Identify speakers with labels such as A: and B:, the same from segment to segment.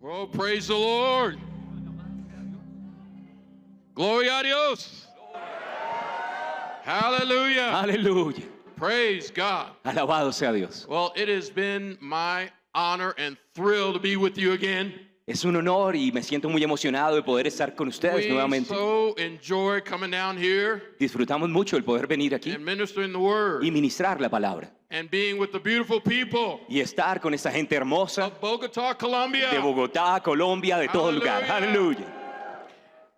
A: Oh, praise the Lord. Gloria a Dios. Hallelujah.
B: Aleluya.
A: Praise God.
B: Alabado sea Dios.
A: Well, it has been my honor and thrill to be with you again.
B: Es un honor y me siento muy emocionado de poder estar con ustedes
A: We
B: nuevamente.
A: so enjoy coming down here
B: Disfrutamos mucho el poder venir aquí
A: and ministering the word
B: y ministrar la palabra
A: and being with the beautiful people
B: y estar con esta gente hermosa
A: of Bogotá, Colombia.
B: de Bogotá, Colombia, de todo lugar. Aleluya.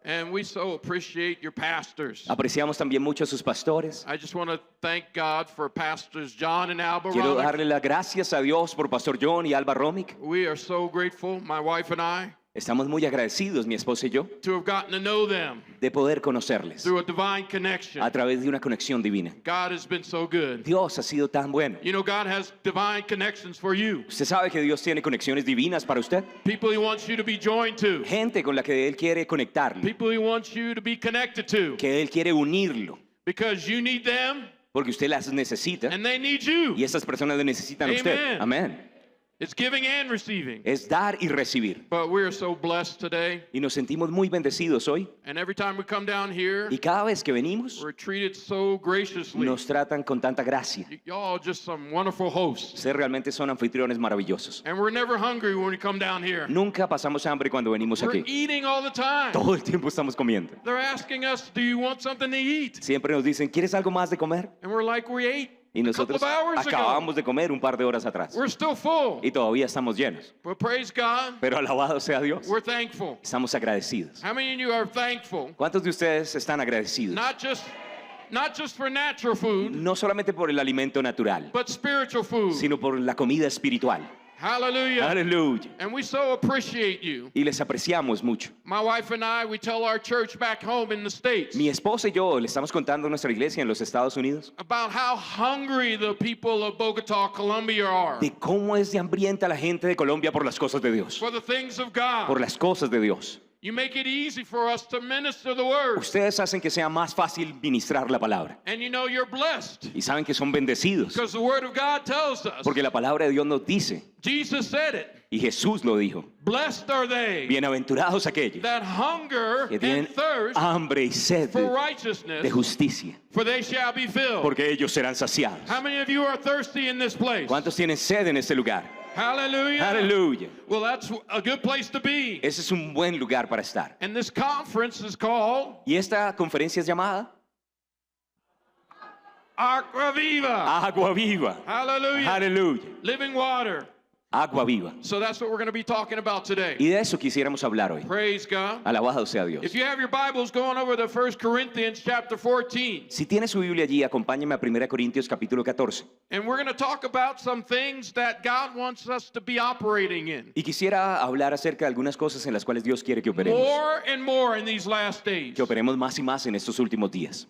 A: And we so appreciate your pastors.
B: Apreciamos también mucho a sus pastores.
A: I just want to thank God for Pastors John and Alba
B: Quiero
A: Romick.
B: darle las gracias a Dios por Pastor John y Alba Romick.
A: We are so grateful, my wife and I,
B: Estamos muy agradecidos, mi esposa y yo,
A: to have gotten to know them
B: de poder conocerles
A: through a divine connection.
B: a través de una conexión divina.
A: God has been so good.
B: Dios ha sido tan bueno.
A: You know, God has divine connections for you.
B: Usted sabe que Dios tiene conexiones divinas para usted.
A: People He wants you to be joined to.
B: Gente con la que Él quiere conectarlo,
A: People He wants you to be connected to.
B: que Él quiere unirlo,
A: Because you need them
B: porque usted las necesita
A: and they need you.
B: y esas personas le necesitan a usted. Amén.
A: It's giving and receiving.
B: Es dar y recibir.
A: But we are so blessed today.
B: Y nos sentimos muy bendecidos hoy.
A: And every time we come down here,
B: Y cada vez que venimos,
A: we're treated so graciously.
B: nos tratan con tanta gracia.
A: Y'all just some wonderful hosts.
B: Ustedes realmente son anfitriones maravillosos.
A: And we're never hungry when we come down here.
B: Nunca pasamos hambre cuando venimos
A: We're
B: aquí.
A: eating all the time.
B: Todo el tiempo estamos comiendo.
A: They're asking us, do you want something to eat?
B: Siempre nos dicen, ¿quieres algo más de comer?
A: And we're like, we ate
B: Y
A: a couple
B: nosotros
A: of hours ago.
B: acabamos de comer un par de horas atrás.
A: We're still full.
B: Y todavía estamos llenos.
A: But praise God,
B: Pero alabado sea Dios.
A: we're thankful.
B: Estamos agradecidos.
A: How many of you are thankful?
B: ¿Cuántos de ustedes están agradecidos?
A: Not just for natural food,
B: No solamente por el alimento natural,
A: but spiritual food.
B: sino por la comida espiritual.
A: Hallelujah.
B: Aleluya.
A: And we so appreciate you.
B: Y les apreciamos mucho.
A: My wife and I, we tell our church back home in the States
B: Mi esposa y yo le estamos contando a nuestra iglesia en los Estados Unidos
A: about how hungry the people of Bogotá, Colombia are
B: de cómo es de hambrienta la gente de Colombia por las cosas de Dios,
A: for the things of God.
B: por las cosas de Dios.
A: You make it easy for us to minister the word.
B: Ustedes hacen que sea más fácil ministrar la palabra.
A: And you know you're blessed
B: Y saben que son bendecidos,
A: because the word of God tells us.
B: porque la palabra de Dios nos dice,
A: Jesus said it.
B: y Jesús lo dijo,
A: Blessed are they
B: bienaventurados aquellos
A: that hunger
B: que tienen
A: and thirst
B: hambre y sed
A: for
B: de
A: righteousness,
B: justicia,
A: for they shall be filled.
B: porque ellos serán saciados.
A: How many of you are thirsty in this place?
B: ¿Cuántos tienen sed en este lugar?
A: Hallelujah.
B: Aleluya.
A: Well, that's a good place to be.
B: Ese es un buen lugar para estar.
A: And this conference is called
B: Y esta conferencia es llamada
A: Aqua Viva.
B: Agua Viva.
A: Hallelujah.
B: Aleluya.
A: Living water.
B: Agua Viva.
A: So that's what we're going to be talking about today.
B: Y de eso quisiéramos hablar hoy.
A: Praise God.
B: Alabado sea Dios.
A: If you have your Bibles, going over to 1 Corinthians chapter 14.
B: Si tiene su Biblia allí, acompáñeme a 1 Corintios capítulo 14.
A: And we're going to talk about some things that God wants us to be operating in.
B: Y quisiera hablar acerca de algunas cosas en las cuales Dios quiere que operemos.
A: More and more in these last days.
B: Que operemos más y más en estos últimos días.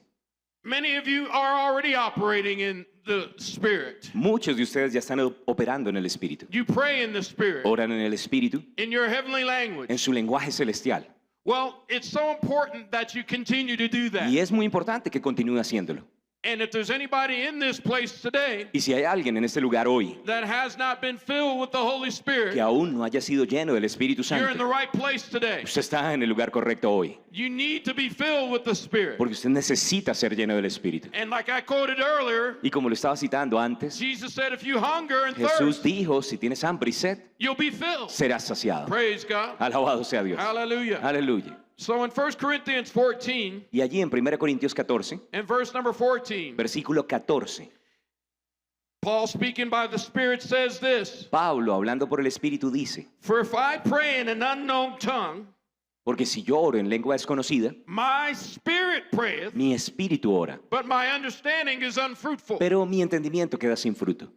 A: Many of you are already operating in the Spirit.
B: Muchos de ustedes ya están operando en el Espíritu.
A: You pray in the Spirit,
B: Oran en el Espíritu,
A: in your heavenly language.
B: en su lenguaje celestial.
A: Well, it's so important that you continue to do that.
B: Y es muy importante que continúe haciéndolo.
A: And if there's anybody in this place today
B: Y si hay alguien en este lugar hoy
A: that has not been filled with the Holy Spirit,
B: que aún no haya sido lleno del Espíritu
A: you're in the
B: Santo,
A: right place today.
B: usted está en el lugar correcto hoy.
A: You need to be filled with the Spirit.
B: Porque usted necesita ser lleno del Espíritu.
A: And like I quoted earlier,
B: Y como lo estaba citando antes,
A: Jesus said, if you hunger and
B: Jesús
A: thirst,
B: dijo, si tienes hambre y sed,
A: you'll be filled.
B: serás saciado.
A: Praise God.
B: Alabado sea Dios.
A: Hallelujah.
B: Aleluya.
A: So in 1 Corinthians 14
B: Y allí en 1 Corintios 14,
A: and verse number 14,
B: versículo 14,
A: Paul speaking by the Spirit says this,
B: Pablo, hablando por el Espíritu, dice,
A: for if I pray in an unknown tongue,
B: porque si yo oro en lengua desconocida,
A: my spirit prayeth,
B: mi espíritu ora,
A: but my understanding is unfruitful.
B: pero mi entendimiento queda sin fruto.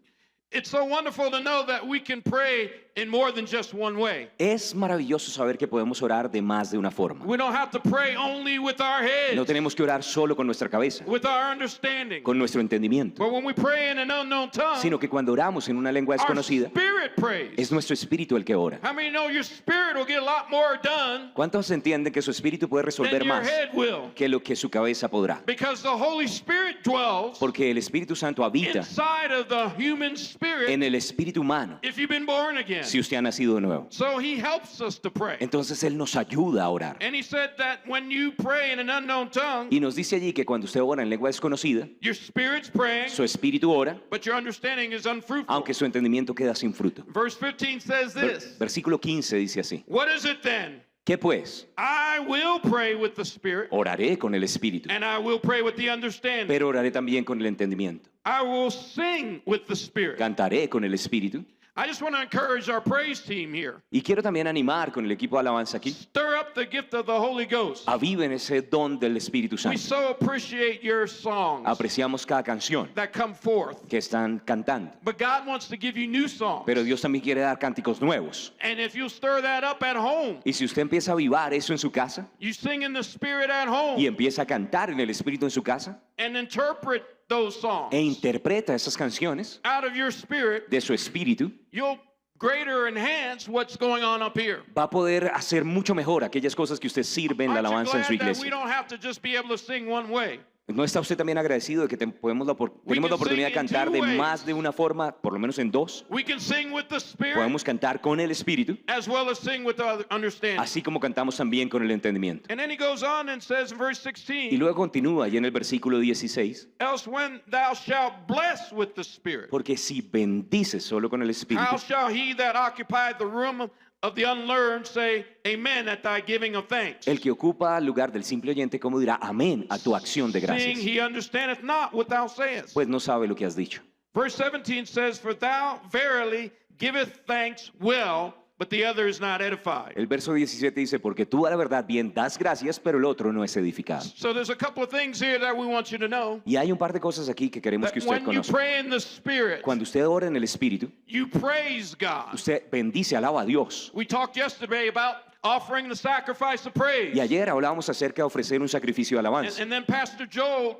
A: It's so wonderful to know that we can pray in more than just one way.
B: Es maravilloso saber que podemos orar de más de una forma.
A: We don't have to pray only with our heads,
B: No tenemos que orar solo con nuestra cabeza,
A: with our understanding.
B: con nuestro entendimiento,
A: But when we pray in an unknown tongue,
B: sino que cuando oramos en una lengua
A: our
B: desconocida,
A: spirit prays.
B: es nuestro espíritu el que ora.
A: How many know your spirit will get a lot more done
B: ¿Cuántos entienden que su espíritu puede
A: than
B: resolver
A: your
B: más
A: head will?
B: que lo que su cabeza podrá?
A: Because the Holy Spirit dwells
B: Porque el Espíritu Santo habita
A: inside of the human spirit. spirit
B: en el espíritu humano
A: if you've been born again.
B: si usted ha nacido de nuevo.
A: So he helps us to pray.
B: Entonces Él nos ayuda a orar.
A: And he said that when you pray in an unknown tongue,
B: Y nos dice allí que cuando usted ora en lengua desconocida,
A: your spirit's praying,
B: su espíritu ora,
A: but your understanding is unfruitful.
B: aunque su entendimiento queda sin fruto.
A: Verse 15 says this.
B: Versículo 15 dice así.
A: What is it then?
B: ¿Qué pues?
A: I will pray with the spirit,
B: Oraré con el espíritu,
A: and I will pray with the understanding.
B: pero oraré también con el entendimiento.
A: I will sing with the spirit.
B: Cantaré con el espíritu.
A: I just want to encourage our praise team here.
B: Y quiero también animar con el equipo de alabanza aquí.
A: Stir up the gift of the Holy Ghost.
B: Aviven ese don del Espíritu
A: We
B: Santo.
A: so appreciate your songs
B: Apreciamos cada canción
A: that come forth.
B: que están cantando.
A: But God wants to give you new songs.
B: Pero Dios también quiere dar cánticos nuevos.
A: And if you stir that up at home,
B: Y si usted empieza a avivar eso en su casa
A: you sing in the spirit at home
B: y empieza a cantar en el Espíritu en su casa
A: and interpret those songs
B: e interpreta esas canciones
A: out of your spirit,
B: de su espíritu,
A: you'll greater enhance what's going on up here.
B: va a poder hacer mucho mejor aquellas cosas que usted sirve en la
A: Aren't you
B: alabanza en su
A: glad that we
B: iglesia.
A: don't have to just be able to sing one way?
B: ¿No está usted también agradecido de que tenemos la oportunidad de cantar de más de una forma, por lo menos en dos?
A: We can sing with the spirit
B: Podemos cantar con el espíritu,
A: as well as sing with the understanding.
B: así como cantamos también con el entendimiento.
A: And then he goes on and says in verse
B: Y
A: 16,
B: luego continúa allí en el versículo 16,
A: else when thou shalt bless with the spirit,
B: porque si bendices solo con el espíritu,
A: how shall he that occupied the room of the unlearned say amen at thy giving of thanks?
B: el que ocupa el lugar del simple oyente, ¿cómo dirá amén a tu acción de
A: Seeing
B: gracias?
A: he understandeth not what thou sayest.
B: Pues no sabe lo que has dicho.
A: Verse 17 says, for thou verily giveth thanks well, but the other is not edified.
B: El verso 17 dice, porque tú a la verdad bien das gracias, pero el otro no es edificado.
A: So there's a couple of things here that we want you to know.
B: Y hay un par de cosas aquí que queremos
A: That
B: que usted
A: when you
B: conozca.
A: pray in the Spirit,
B: Cuando usted ora en el espíritu,
A: you praise God.
B: usted bendice, alaba a Dios.
A: We talked yesterday about offering the sacrifice of praise.
B: Y ayer hablábamos acerca de ofrecer un sacrificio de alabanza.
A: And then Pastor Joel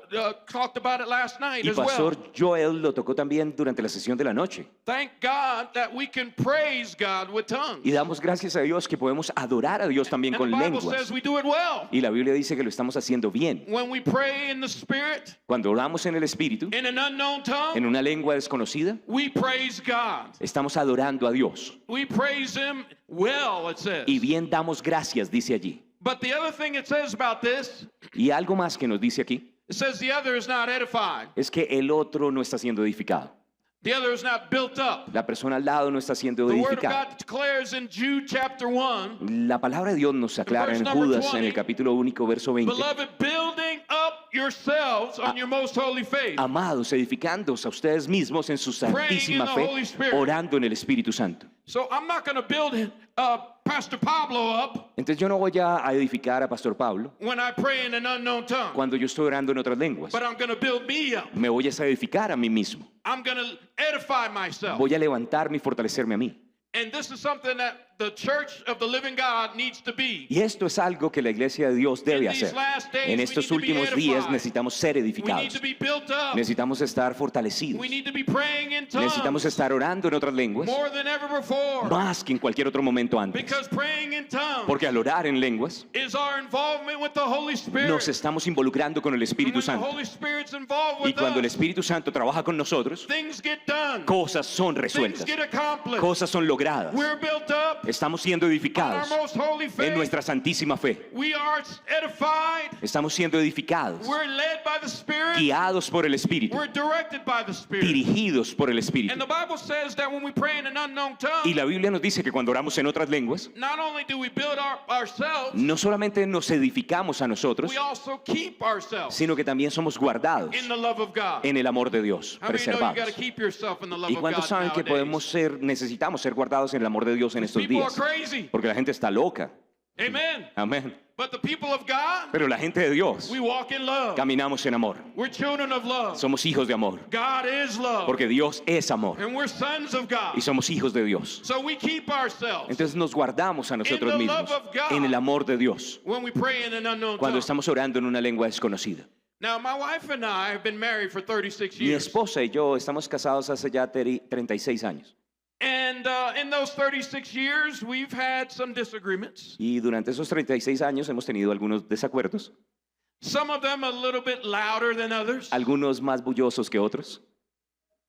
A: talked about it last night
B: Y
A: as well.
B: Pastor Joel lo tocó también durante la sesión de la noche.
A: Thank God that we can praise God with tongues.
B: Y damos gracias a Dios que podemos adorar a Dios también
A: And
B: con
A: the Bible
B: lenguas.
A: says we do it well.
B: Y la Biblia dice que lo estamos haciendo bien.
A: When we pray in the Spirit,
B: Cuando oramos en el Espíritu,
A: in an unknown tongue,
B: en una lengua desconocida,
A: we praise God.
B: estamos adorando a Dios.
A: We praise Him well, it says.
B: Y bien damos gracias, dice allí.
A: But the other thing it says about this,
B: Y algo más que nos dice aquí,
A: it says the other is not edified.
B: es que el otro no está siendo edificado.
A: The other is not built up.
B: La persona al lado no está siendo
A: The Word of
B: edificada.
A: God declares in Jude chapter 1,
B: La palabra de Dios nos aclara en
A: Verse number
B: Judas, en
A: 20,
B: el capítulo único, verso 20.
A: beloved, building up yourselves on your most holy faith.
B: Amados, edificándoos a ustedes mismos en su santísima
A: the
B: fe,
A: Holy Spirit.
B: orando en el Espíritu Santo.
A: So I'm not going to build Pastor Pablo up
B: Entonces yo no voy a edificar a Pastor Pablo
A: when I pray in an unknown tongue,
B: cuando yo estoy orando en otras lenguas.
A: but I'm going to build me up.
B: Me voy a edificar a mí mismo.
A: I'm going to edify myself.
B: Voy a levantarme y fortalecerme a mí.
A: And this is something that the church of the living God needs to be.
B: Y esto es algo que la iglesia de Dios debe
A: In these
B: hacer.
A: last days,
B: En
A: we
B: estos
A: need to be
B: últimos días
A: edified.
B: necesitamos ser
A: We need
B: edificados.
A: to be built up.
B: Necesitamos estar fortalecidos.
A: We need to be praying in tongues
B: Necesitamos estar orando en otras lenguas
A: more than ever before.
B: más que en cualquier otro momento antes.
A: Because praying in tongues
B: Porque al orar en lenguas
A: is our involvement with the Holy Spirit.
B: nos estamos involucrando con el
A: And
B: Espíritu
A: when the
B: Santo.
A: Holy Spirit's involved
B: Y
A: with
B: cuando el
A: us,
B: Espíritu Santo trabaja con nosotros,
A: things get done.
B: cosas son
A: Things
B: resueltas,
A: get accomplished.
B: cosas son logradas.
A: We're built up
B: Estamos siendo
A: on our
B: edificados
A: most holy
B: en
A: faith.
B: nuestra santísima fe.
A: We are edified.
B: Estamos siendo edificados,
A: We're led by the Spirit.
B: guiados por el Espíritu,
A: We're directed by the Spirit.
B: dirigidos por el
A: And
B: Espíritu.
A: the Bible says that when we pray in an unknown
B: Y
A: tongue,
B: la Biblia nos dice que cuando oramos en otras lenguas,
A: not only do we build ourselves,
B: no solamente nos edificamos a nosotros,
A: we also keep ourselves
B: sino que también somos guardados
A: in the love of God.
B: en el amor de Dios,
A: How many know you got to
B: preservados.
A: keep yourself in the love
B: ¿Y
A: of
B: cuántos
A: God
B: saben que podemos
A: nowadays?
B: necesitamos ser guardados en el amor de Dios en estos
A: People are
B: días?
A: crazy.
B: Porque la gente está loca.
A: Amen.
B: Amén.
A: But the people of God,
B: Pero la gente de Dios,
A: we walk in love.
B: caminamos en amor.
A: We're children of love.
B: Somos hijos de amor.
A: God is love.
B: Porque Dios es amor.
A: And we're sons of God.
B: Y somos hijos de Dios.
A: So we keep ourselves
B: Entonces nos guardamos a nosotros
A: In the
B: mismos
A: love of God.
B: en el amor de Dios
A: when we pray in an unknown
B: cuando
A: tongue.
B: estamos orando en una lengua desconocida.
A: Now, my wife and I have been married for 36
B: Mi
A: years.
B: esposa y yo estamos casados hace ya 36 años.
A: And in those 36 years, we've had some disagreements.
B: Y durante esos 36 años hemos tenido algunos desacuerdos,
A: Some of them a little bit louder than others.
B: algunos más bullosos que otros.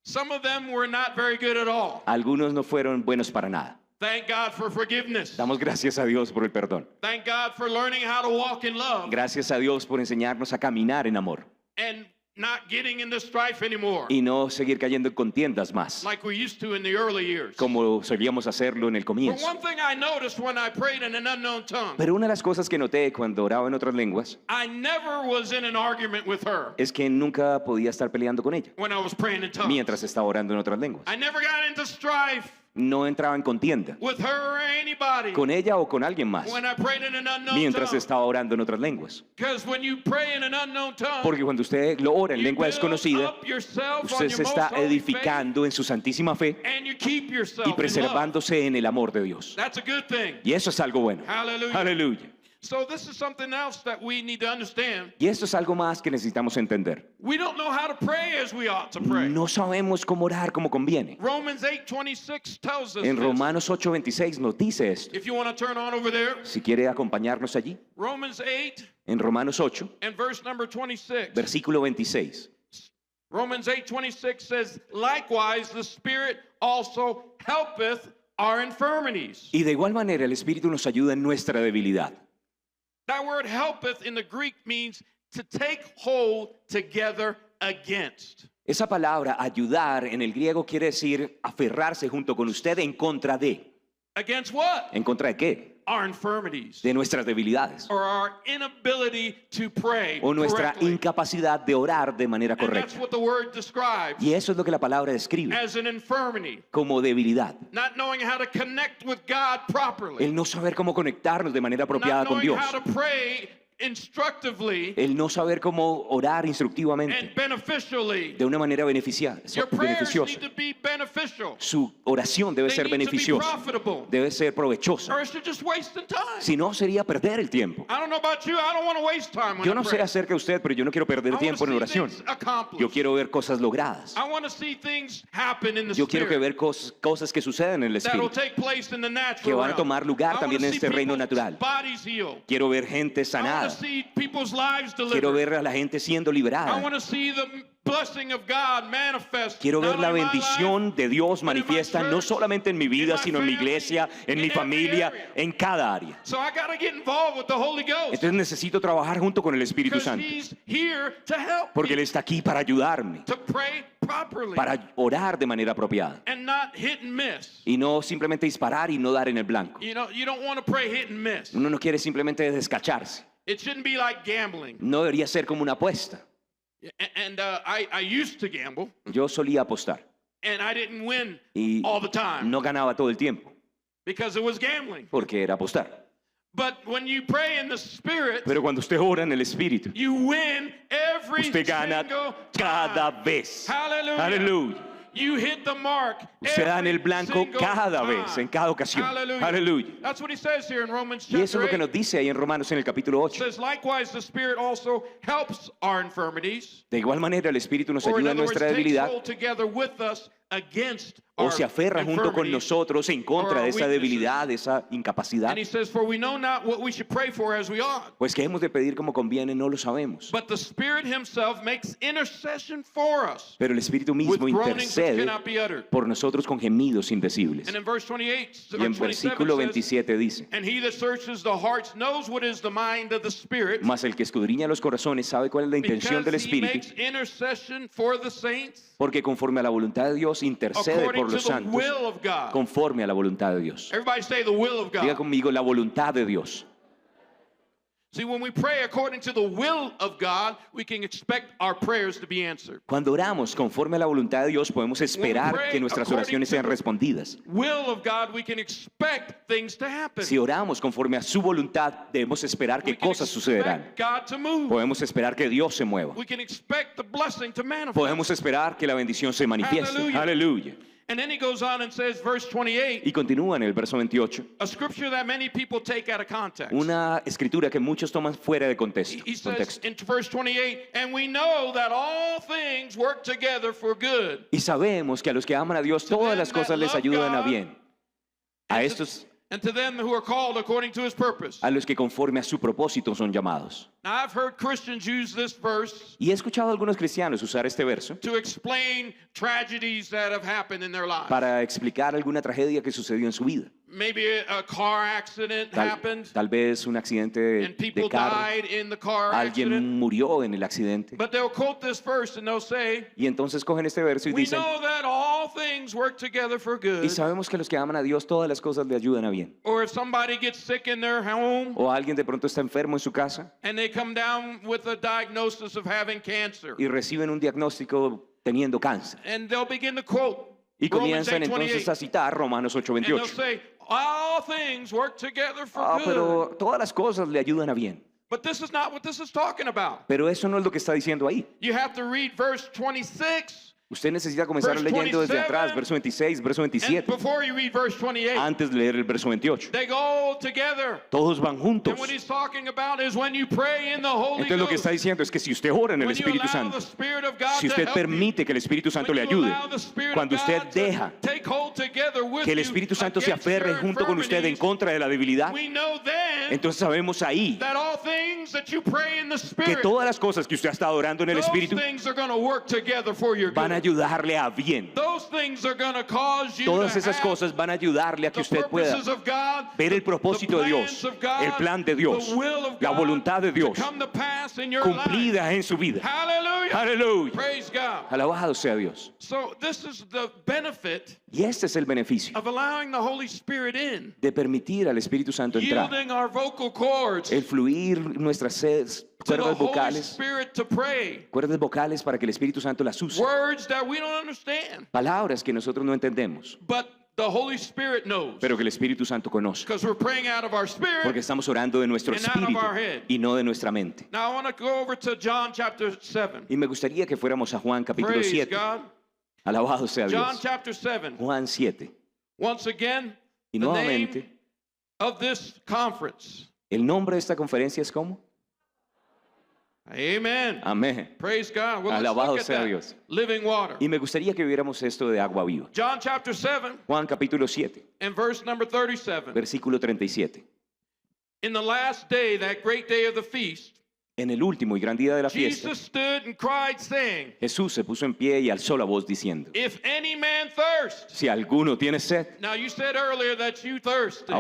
A: Some of them were not very good at all.
B: Algunos no fueron buenos para nada.
A: Thank God for forgiveness.
B: Damos gracias a Dios por el perdón.
A: Thank God for learning how to walk in love
B: Gracias a Dios por enseñarnos a caminar en amor
A: and not getting into strife anymore
B: y no seguir cayendo en contiendas más,
A: like we used to in the early years.
B: como solíamos hacerlo en el
A: But
B: comienzo.
A: one thing I noticed when I prayed in an unknown tongue,
B: Pero una de las cosas que noté cuando oraba en otras lenguas
A: I never was in an argument with her
B: es que nunca podía estar peleando con ella
A: when I was praying in tongues.
B: mientras estaba orando en otras lenguas.
A: I never got into strife
B: No entraba en contienda
A: with her or anybody
B: con ella o con alguien más
A: when I prayed in an unknown
B: mientras
A: tongue.
B: estaba orando en otras lenguas.
A: Because when you pray in an unknown tongue,
B: Porque cuando usted lo ora en
A: you
B: lengua
A: build
B: desconocida,
A: up yourself on
B: usted
A: your
B: se
A: most
B: está
A: holy faith,
B: edificando en su santísima fe
A: and you keep yourself
B: y
A: in love.
B: preservándose en el amor de Dios.
A: That's a good thing.
B: Y eso es algo bueno.
A: Hallelujah.
B: Aleluya.
A: So this is something else that we need to understand.
B: Y esto es algo más que necesitamos entender.
A: We don't know how to pray as we ought to pray.
B: No sabemos cómo orar como conviene.
A: Romans 8:26 tells us
B: En
A: this.
B: Romanos 8:26 nos dice esto.
A: If you want to turn on over there,
B: Si quiere acompañarnos allí,
A: Romans 8
B: en Romanos 8,
A: and verse number 26.
B: versículo 26.
A: Romans 8:26 says, likewise the Spirit also helpeth our infirmities.
B: Y de igual manera el Espíritu nos ayuda en nuestra debilidad.
A: That word helpeth in the Greek means to take hold together against.
B: Esa palabra ayudar en el griego quiere decir aferrarse junto con usted en contra de.
A: Against what?
B: ¿En contra de qué?
A: Our infirmities.
B: De nuestras debilidades
A: Or our inability to pray
B: o nuestra
A: correctly.
B: incapacidad de orar de manera
A: And that's
B: correcta.
A: what the word describes
B: Y eso es lo que la palabra describe
A: as an infirmity.
B: como debilidad.
A: Not knowing how to connect with God properly.
B: El no saber cómo conectarnos de manera apropiada
A: Not
B: con
A: knowing
B: Dios.
A: how to pray instructively
B: El no saber cómo orar instructivamente
A: and beneficially.
B: de una manera
A: Your prayers
B: beneficiosa.
A: need to be beneficial.
B: Su oración debe
A: They
B: ser
A: need to be
B: beneficiosa,
A: profitable.
B: debe ser provechosa.
A: Or it's just wasting time.
B: Si no, sería perder el tiempo.
A: I don't know about you, I don't want to waste time when
B: Yo
A: I
B: no sé
A: pray.
B: acerca de usted, pero yo no quiero perder
A: I want
B: tiempo
A: to
B: en
A: see
B: oración.
A: things accomplished.
B: Yo quiero ver cosas logradas.
A: I want to see things happen in the
B: Yo quiero que
A: spirit
B: ver cosas que suceden en el
A: that will
B: Espíritu,
A: take place in the natural
B: que van a
A: realm.
B: tomar lugar
A: I want
B: también
A: to
B: en
A: see
B: este reino
A: people's
B: natural.
A: bodies healed.
B: Quiero ver gente
A: I want
B: sanada.
A: to see people's lives
B: Quiero
A: delivered.
B: ver a la gente siendo
A: I
B: liberada.
A: want to see the blessing of God manifest.
B: Quiero ver
A: not
B: la
A: only in my
B: bendición
A: life,
B: de Dios
A: but in my
B: manifiesta no
A: church,
B: solamente en mi vida,
A: in my
B: sino en mi
A: family,
B: iglesia, en
A: in
B: mi
A: every
B: familia,
A: area.
B: en cada área.
A: So I got to get involved with the Holy Ghost
B: Entonces necesito trabajar junto con el Espíritu
A: because
B: Santo,
A: He's here to help
B: porque Él
A: me
B: está aquí para ayudarme,
A: to pray properly
B: para orar de manera apropiada
A: and not hit and miss.
B: y no simplemente disparar y no dar en el blanco.
A: You know, you don't want to pray hit and miss.
B: Uno no quiere simplemente descacharse.
A: It shouldn't be like gambling.
B: No debería ser como una apuesta.
A: And I used to gamble,
B: Yo solía apostar
A: and I didn't win
B: y
A: all the time
B: no ganaba todo el tiempo
A: because it was gambling.
B: porque era apostar.
A: But when you pray in the Spirit,
B: Pero cuando usted ora en el Espíritu,
A: you win every
B: usted gana
A: single
B: cada
A: time.
B: vez.
A: Hallelujah.
B: Aleluya.
A: You hit the mark.
B: Usted da en el
A: every
B: blanco
A: single
B: cada
A: time.
B: vez, en cada ocasión.
A: Hallelujah.
B: Aleluya.
A: That's what he says here in Romans
B: Y eso es
A: chapter
B: lo que
A: 8.
B: nos dice ahí en Romanos en el capítulo
A: It
B: 8.
A: says, likewise, the Spirit also helps our infirmities.
B: De igual manera, el Espíritu nos
A: Or in
B: ayuda en
A: other words,
B: nuestra
A: takes
B: debilidad
A: hold together with us against
B: o
A: our
B: se aferra junto con
A: infirmities
B: nosotros en contra
A: or
B: de
A: our
B: esa
A: weaknesses.
B: debilidad, de esa incapacidad.
A: And he says, for we know not what we should pray for as we ought.
B: Pues que hemos de pedir como conviene, no lo sabemos.
A: But the Spirit himself makes intercession for us
B: Pero el Espíritu
A: with
B: mismo
A: groanings which
B: intercede
A: cannot be uttered.
B: por nosotros con gemidos indecibles.
A: And in verse 28,
B: Y en
A: or 27
B: versículo
A: says,
B: 27 dice,
A: and he that searches the hearts knows what is the mind of the Spirit,
B: mas el que escudriña los corazones sabe cuál es la intención del
A: because he
B: Espíritu,
A: makes intercession for the saints
B: porque conforme a la voluntad de Dios intercede
A: according
B: por
A: to
B: los
A: the
B: santos,
A: will of God.
B: conforme a la voluntad de Dios.
A: Everybody say the will of
B: Diga
A: God.
B: conmigo, la voluntad de Dios.
A: See, when we pray according to the will of God, we can expect our prayers to be answered.
B: Cuando oramos conforme a la voluntad de Dios, podemos esperar
A: pray
B: que nuestras
A: according
B: oraciones
A: to
B: sean
A: the
B: respondidas.
A: Will of God, we can expect things to happen.
B: Si oramos conforme a su voluntad, debemos esperar que
A: We can
B: cosas sucederán.
A: expect God to move.
B: Podemos esperar que Dios se mueva.
A: We can expect the blessing to manifest.
B: Podemos esperar que la bendición se manifieste.
A: Hallelujah.
B: Aleluya.
A: And then he goes on and says, verse 28,
B: Y continúa en el verso 28,
A: a scripture that many people take out of context.
B: una escritura que muchos toman fuera de contexto.
A: He says in verse 28, and we know that all things work together for good.
B: Y sabemos que a los que aman a Dios todas las cosas les ayudan a bien. A estos
A: And to them who are called according to his purpose.
B: a los que conforme a su propósito son llamados.
A: Now I've heard Christians use this verse
B: Y he escuchado a algunos cristianos usar este verso
A: to explain tragedies that have happened in their lives.
B: para explicar alguna tragedia que sucedió en su vida.
A: Maybe a car accident happened
B: Tal vez un accidente
A: and people
B: de carro,
A: died in the car
B: alguien
A: accident.
B: murió en el accidente.
A: But they'll quote this verse and they'll say,
B: Y entonces cogen este verso y
A: we
B: dicen,
A: know that all things work together for good.
B: y sabemos que a los que aman a Dios todas las cosas le ayudan a bien.
A: Or if somebody gets sick in their home
B: O alguien de pronto está enfermo en su casa
A: and they come down with a diagnosis of having cancer.
B: y reciben un diagnóstico teniendo cáncer.
A: And they'll begin to quote
B: Y
A: Romans
B: comienzan entonces
A: 8:28.
B: a citar Romanos
A: And they'll
B: 8:28.
A: say, all things work together for good.
B: Pero todas las cosas le ayudan a bien.
A: But this is not what this is talking about.
B: Pero eso no es lo que está diciendo ahí.
A: You have to read verse 26.
B: Usted necesita comenzar
A: Verse
B: leyendo desde
A: 27,
B: atrás, verso 26, verso
A: And
B: 27,
A: before you read verse 28,
B: antes de leer el verso 28.
A: they go together.
B: Todos van juntos.
A: And what he's talking about is when you pray in the Holy
B: Entonces lo que
A: Ghost.
B: está diciendo es que si usted ora en el
A: When you
B: Espíritu
A: allow
B: Santo,
A: the Spirit of God
B: si
A: to
B: usted
A: help
B: permite que el Espíritu
A: you,
B: Santo le
A: when you
B: ayude,
A: allow the Spirit
B: cuando
A: of
B: usted
A: God to
B: deja
A: take hold together with
B: que el
A: you
B: Espíritu Santo se
A: against
B: aferre
A: your
B: junto con usted en
A: infirmities,
B: contra de la debilidad,
A: we know then
B: entonces sabemos ahí
A: that all things that you pray in the
B: que
A: Spirit,
B: todas las cosas que usted ha estado orando en el
A: those
B: Espíritu
A: things are going to work together for your
B: van a
A: good.
B: ayudarle a bien.
A: Those things are going to cause you
B: Todas
A: to
B: esas
A: have
B: cosas van a ayudarle a que
A: the
B: usted pueda
A: purposes of God,
B: ver el
A: the
B: propósito de Dios,
A: plans of God,
B: el plan de Dios,
A: the will of
B: la
A: God
B: voluntad de Dios
A: to come to pass in your life.
B: cumplida en su vida.
A: Hallelujah.
B: Aleluya.
A: Praise God.
B: Alabado sea Dios.
A: So this is the benefit
B: Y este es el beneficio
A: of allowing the Holy Spirit in,
B: de permitir al Espíritu Santo entrar,
A: yielding our vocal cords
B: el fluir nuestras
A: to the
B: cuerdas
A: Holy
B: vocales,
A: Spirit to pray.
B: cuerdas vocales para que el Espíritu Santo las use.
A: Words that we don't understand,
B: Palabras que nosotros no entendemos,
A: but the Holy Spirit knows.
B: pero que el Espíritu Santo conoce.
A: Because we're praying out of our spirit.
B: Porque estamos orando de nuestro
A: And out of
B: espíritu
A: our head.
B: y no de nuestra mente.
A: Now I want to go over to John chapter 7.
B: Y me gustaría que fuéramos a Juan capítulo
A: Praise
B: 7.
A: God.
B: Alabado sea
A: John
B: Dios.
A: chapter 7.
B: Juan 7.
A: Once again,
B: Y
A: the
B: nuevamente,
A: name of this conference.
B: ¿el nombre de esta conferencia es cómo?
A: Amen.
B: Amén.
A: Praise God. Well, let's
B: Alabado
A: look at
B: sea
A: that.
B: Dios.
A: Living water.
B: Y me gustaría que viéramos esto de agua viva.
A: John chapter 7
B: Juan capítulo 7,
A: and verse number 37.
B: versículo 37.
A: In the last day, that great day of the feast,
B: En el último y gran día de la fiesta,
A: Jesus stood and cried, saying,
B: Jesús se puso en pie y alzó la voz diciendo,
A: if any man thirst.
B: si alguno tiene sed,
A: Now you said earlier that you thirsty.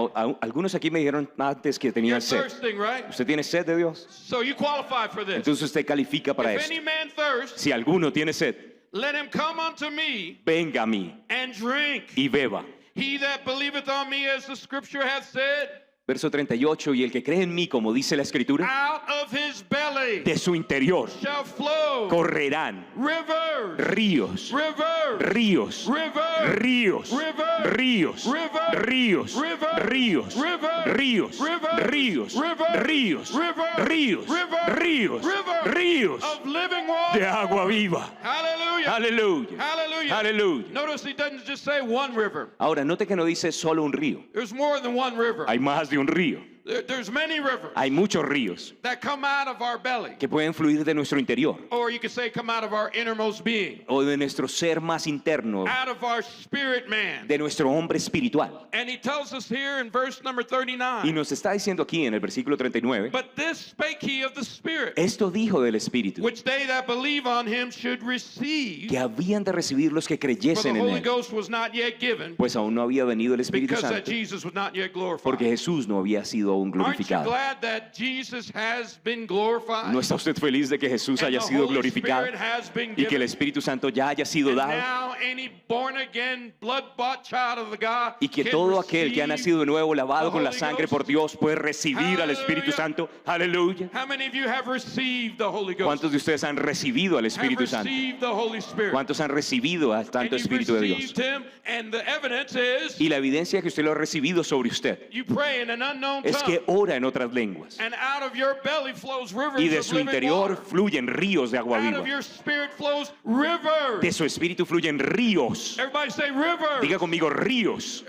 B: algunos aquí me dijeron antes que
A: You're
B: tenían sed.
A: thirsting, right?
B: ¿Usted tiene sed de Dios?
A: So you qualify for this.
B: Entonces usted califica para
A: If
B: esto.
A: any man thirst,
B: Si alguno tiene sed,
A: let him come unto me
B: venga a mí
A: and drink.
B: y beba.
A: He that believeth on me, as the scripture hath said,
B: Verso 38, y el que cree en mí, como dice la Escritura,
A: out of his belly
B: de su interior
A: shall flow
B: correrán
A: rivers,
B: ríos,
A: rivers,
B: ríos,
A: rivers,
B: ríos,
A: River.
B: ríos,
A: River.
B: ríos,
A: River.
B: ríos,
A: River.
B: ríos,
A: River.
B: ríos,
A: River.
B: ríos,
A: River.
B: ríos,
A: River.
B: ríos,
A: River.
B: ríos
A: of living water.
B: de agua viva.
A: Hallelujah.
B: Aleluya,
A: Hallelujah.
B: aleluya.
A: Notice he doesn't just say one river.
B: Ahora, note que no dice solo un río,
A: There's more than one river.
B: hay más de un río,
A: There's many rivers
B: hay muchos ríos
A: that come out of our belly.
B: que pueden fluir de nuestro interior
A: Or you could say come out of our innermost being.
B: o de nuestro ser más interno,
A: Out of our spirit man.
B: de nuestro hombre espiritual.
A: And he tells us here in verse number
B: Y
A: 39.
B: nos está diciendo aquí en el versículo 39,
A: But this spake he of the Spirit,
B: esto dijo del Espíritu,
A: which they that believe on him should receive.
B: que habían de recibir los que
A: For the
B: creyesen en
A: Holy
B: él,
A: Ghost was not yet given,
B: pues aún no había venido el Espíritu
A: because that
B: Santo,
A: Jesus was not yet glorified.
B: porque Jesús no había sido aún
A: Aren't you
B: glorificado.
A: glad that Jesus has been glorified?
B: ¿No está usted feliz de que Jesús
A: And
B: haya
A: the
B: sido
A: Holy
B: glorificado
A: Spirit has been
B: y que el
A: given?
B: Espíritu Santo ya haya sido
A: And
B: dado?
A: now any born again, blood-bought child of the God
B: Y que
A: can
B: todo aquel que ha
A: receive
B: nacido de nuevo, lavado
A: the
B: con la
A: Holy
B: sangre
A: Ghost.
B: por Dios, puede recibir al Espíritu
A: Hallelujah.
B: Santo. Aleluya.
A: How many of you have received the Holy Ghost?
B: ¿Cuántos de ustedes han recibido al
A: Have
B: Espíritu Santo?
A: received the Holy Spirit.
B: ¿Cuántos han recibido al
A: And
B: Santo
A: you've
B: Espíritu de Dios?
A: received him, and the evidence is
B: Y la evidencia que usted lo ha recibido sobre usted
A: you pray in an unknown
B: es que
A: tongue,
B: ora en otras lenguas.
A: and out of your belly flows rivers
B: Y de
A: of
B: su
A: living
B: interior
A: water.
B: fluyen ríos de agua
A: Out
B: viva.
A: of your spirit flows rivers.
B: De su espíritu fluyen ríos.
A: Everybody say rivers.
B: Diga conmigo, ríos.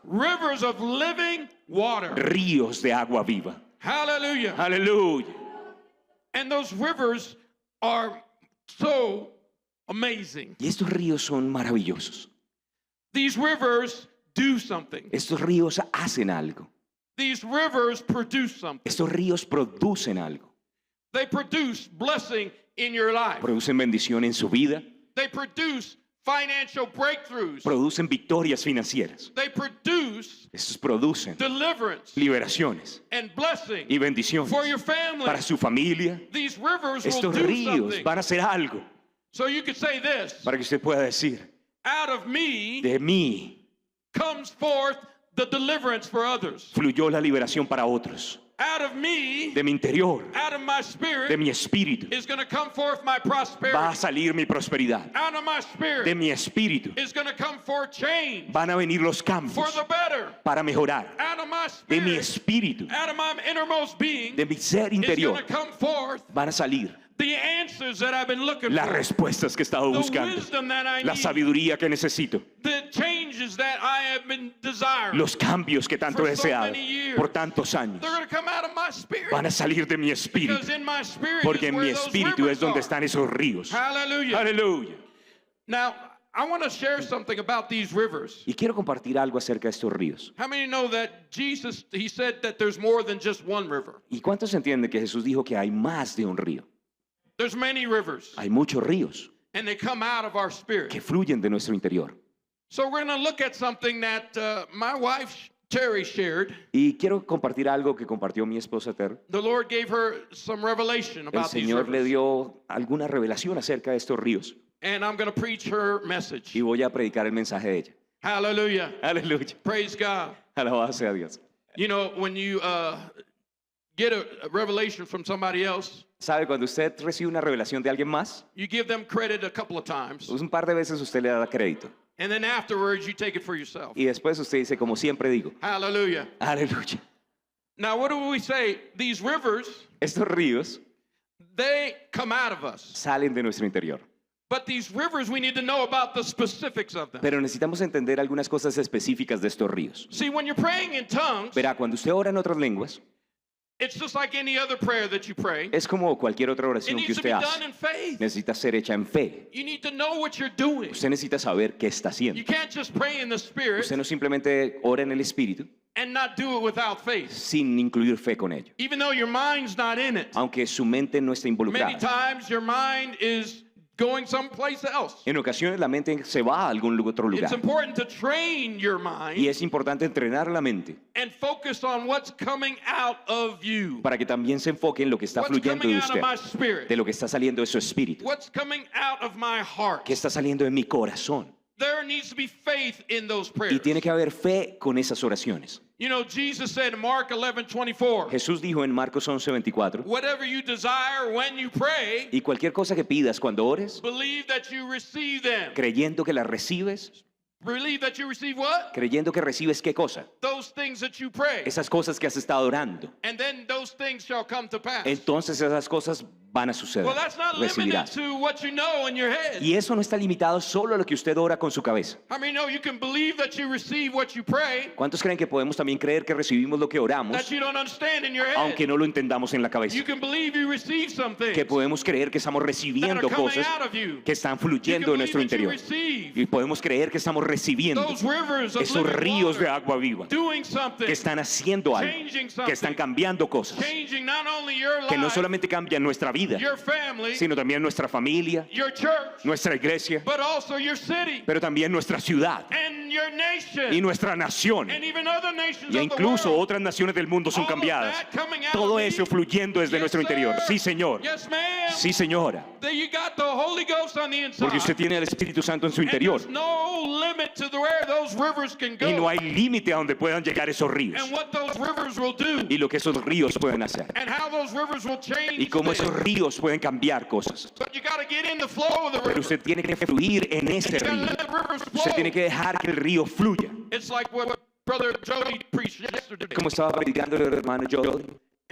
A: Rivers of living water.
B: Ríos de agua viva.
A: Hallelujah.
B: Aleluya.
A: And those rivers are so amazing.
B: Y estos ríos son maravillosos.
A: These rivers do something.
B: Estos ríos hacen algo.
A: These rivers produce something.
B: Estos ríos producen algo.
A: They produce blessing in your life.
B: Producen bendición en su vida.
A: They produce financial breakthroughs.
B: Producen victorias financieras.
A: They produce
B: Estos producen
A: deliverance
B: liberaciones
A: and blessing
B: y bendiciones
A: for your family.
B: para su familia.
A: These rivers will
B: Estos
A: do
B: ríos
A: something.
B: van a hacer algo
A: So you could say this,
B: para que usted pueda decir,
A: out of me
B: de mí
A: comes forth the deliverance for others.
B: fluyó la liberación para otros.
A: Out of me,
B: De mi interior,
A: out of my
B: de
A: spirit,
B: mi espíritu,
A: is going to come forth my
B: va a
A: prosperity.
B: salir mi prosperidad.
A: Out of my
B: De
A: spirit
B: mi espíritu
A: is going to come forth change
B: van a venir los
A: for
B: cambios
A: the better.
B: para mejorar.
A: Out of my
B: De mi
A: spirit,
B: espíritu,
A: out of my innermost being,
B: de mi ser
A: is going
B: interior,
A: to come forth
B: van a salir
A: the answers that I've been looking
B: las
A: for,
B: respuestas que he estado
A: the
B: buscando,
A: wisdom that I
B: la
A: need,
B: sabiduría que necesito,
A: the changes that I have been desiring.
B: los cambios que tanto he
A: For so
B: deseado
A: many years.
B: por tantos años.
A: They're going to come out of my spirit.
B: Van a salir de mi espíritu,
A: Because in my spirit
B: porque
A: is
B: en
A: where
B: mi
A: those
B: espíritu
A: rivers
B: es donde
A: are.
B: están esos ríos.
A: Hallelujah.
B: Aleluya.
A: Now, I want to share something about these rivers.
B: Y quiero compartir algo acerca de estos ríos.
A: How many know that Jesus, he said that there's more than just one river?
B: ¿Y cuántos entienden que Jesús dijo que hay más de un río?
A: There's many rivers,
B: Hay muchos ríos
A: and they come out of our spirit.
B: que fluyen de nuestro interior.
A: So we're going to look at something that my wife, Terry, shared.
B: Y quiero compartir algo que compartió mi esposa Ter.
A: The Lord gave her some revelation
B: El
A: about these
B: Señor le
A: rivers.
B: dio alguna revelación acerca de estos ríos.
A: And I'm going to preach her message.
B: Y voy a predicar el mensaje de ella.
A: Hallelujah.
B: Aleluya.
A: Praise God.
B: Alabado sea Dios.
A: You know, when you get a revelation from somebody else,
B: ¿Sabe? Cuando usted recibe una revelación de alguien más,
A: you give them credit a couple of times,
B: pues un par de veces usted le da crédito.
A: and then afterwards you take it for yourself.
B: Y después usted dice, como siempre digo,
A: Hallelujah.
B: aleluya.
A: Now, what do we say? These rivers,
B: Estos ríos
A: they come out of us.
B: salen de nuestro interior.
A: But these rivers, we need to know about the specifics of them.
B: Pero necesitamos entender algunas cosas específicas de estos ríos.
A: See, when you're praying in tongues,
B: Verá, cuando usted ora en otras lenguas,
A: it's just like any other prayer that you pray.
B: es como cualquier otra
A: It
B: oración que
A: needs to be
B: usted
A: done
B: hace.
A: in faith.
B: Necesita ser hecha en fe.
A: You need to know what you're doing.
B: Usted necesita saber qué está haciendo.
A: You can't just pray in the Spirit
B: Usted no simplemente ora en el Espíritu
A: and not do it without faith,
B: sin incluir fe con ello.
A: even though your mind's not in it.
B: Aunque su mente no esté
A: Many
B: involucrada.
A: times your mind is going someplace else.
B: En ocasiones la mente se va a algún otro
A: It's
B: lugar.
A: important to train your
B: Y
A: mind
B: es importante entrenar la mente
A: and focus on what's coming out of you.
B: para que también se enfoque en lo que está
A: What's
B: fluyendo
A: coming
B: de
A: out of
B: usted,
A: my spirit?
B: de lo que está saliendo de su espíritu,
A: What's coming out of my heart?
B: que está saliendo de mi corazón.
A: There needs to be faith in those
B: Y
A: prayers.
B: tiene que haber fe con esas oraciones.
A: You know, Jesus said in Mark 11:24,
B: Jesús dijo en Marcos 11:24,
A: whatever you desire when you pray,
B: y cualquier cosa que pidas cuando ores,
A: believe that you receive them.
B: creyendo que la recibes,
A: Believe that you receive what?
B: creyendo que recibes qué cosa,
A: Those things that you pray.
B: esas cosas que has estado orando,
A: And then those things shall come to pass.
B: entonces esas cosas van a suceder,
A: Well, that's not limited
B: recibirás.
A: to what you know in your head.
B: Y eso no está limitado solo a lo que usted ora con su cabeza.
A: How many know you can believe that you receive what you pray,
B: ¿Cuántos creen que podemos también creer que recibimos lo que oramos,
A: that you don't understand in your head?
B: aunque no lo entendamos en la cabeza?
A: You can believe you receive something
B: Que podemos creer que estamos
A: that are
B: recibiendo
A: coming
B: cosas
A: out of you.
B: que están
A: You can
B: fluyendo en
A: believe
B: nuestro
A: that you
B: interior.
A: receive
B: Y podemos creer que estamos recibiendo
A: those rivers of
B: esos
A: living
B: ríos de
A: water,
B: agua viva
A: doing something,
B: que están haciendo algo,
A: changing
B: que están
A: something,
B: cambiando cosas,
A: changing not only your
B: que no
A: life,
B: solamente cambian nuestra vida,
A: your family,
B: sino también nuestra familia,
A: your church,
B: nuestra iglesia,
A: but also your city
B: pero también nuestra ciudad
A: and your nation
B: y nuestra nación.
A: and even other nations
B: Y
A: of the
B: incluso
A: world.
B: otras naciones del mundo son
A: All of
B: cambiadas.
A: that coming out
B: Todo
A: of me.
B: eso fluyendo desde
A: Yes,
B: nuestro interior.
A: sir.
B: Sí, señor.
A: Yes, ma'am.
B: Sí, señora.
A: That you got the Holy Ghost on the inside.
B: Porque usted tiene el Espíritu Santo en su
A: And
B: interior.
A: there's no limit to where those rivers can go
B: Y no hay límite a donde puedan llegar esos ríos.
A: and what those rivers will do
B: Y lo que esos ríos pueden hacer.
A: and how those rivers will change
B: Y cómo esos
A: things.
B: ríos pueden cambiar cosas.
A: But you got to get in the flow of the
B: Pero
A: river.
B: usted tiene que fluir en ese
A: You got to
B: río.
A: let the rivers flow.
B: Usted tiene que dejar que el río fluya.
A: It's like what Brother Jody preached yesterday.
B: Como estaba predicando el hermano Joel,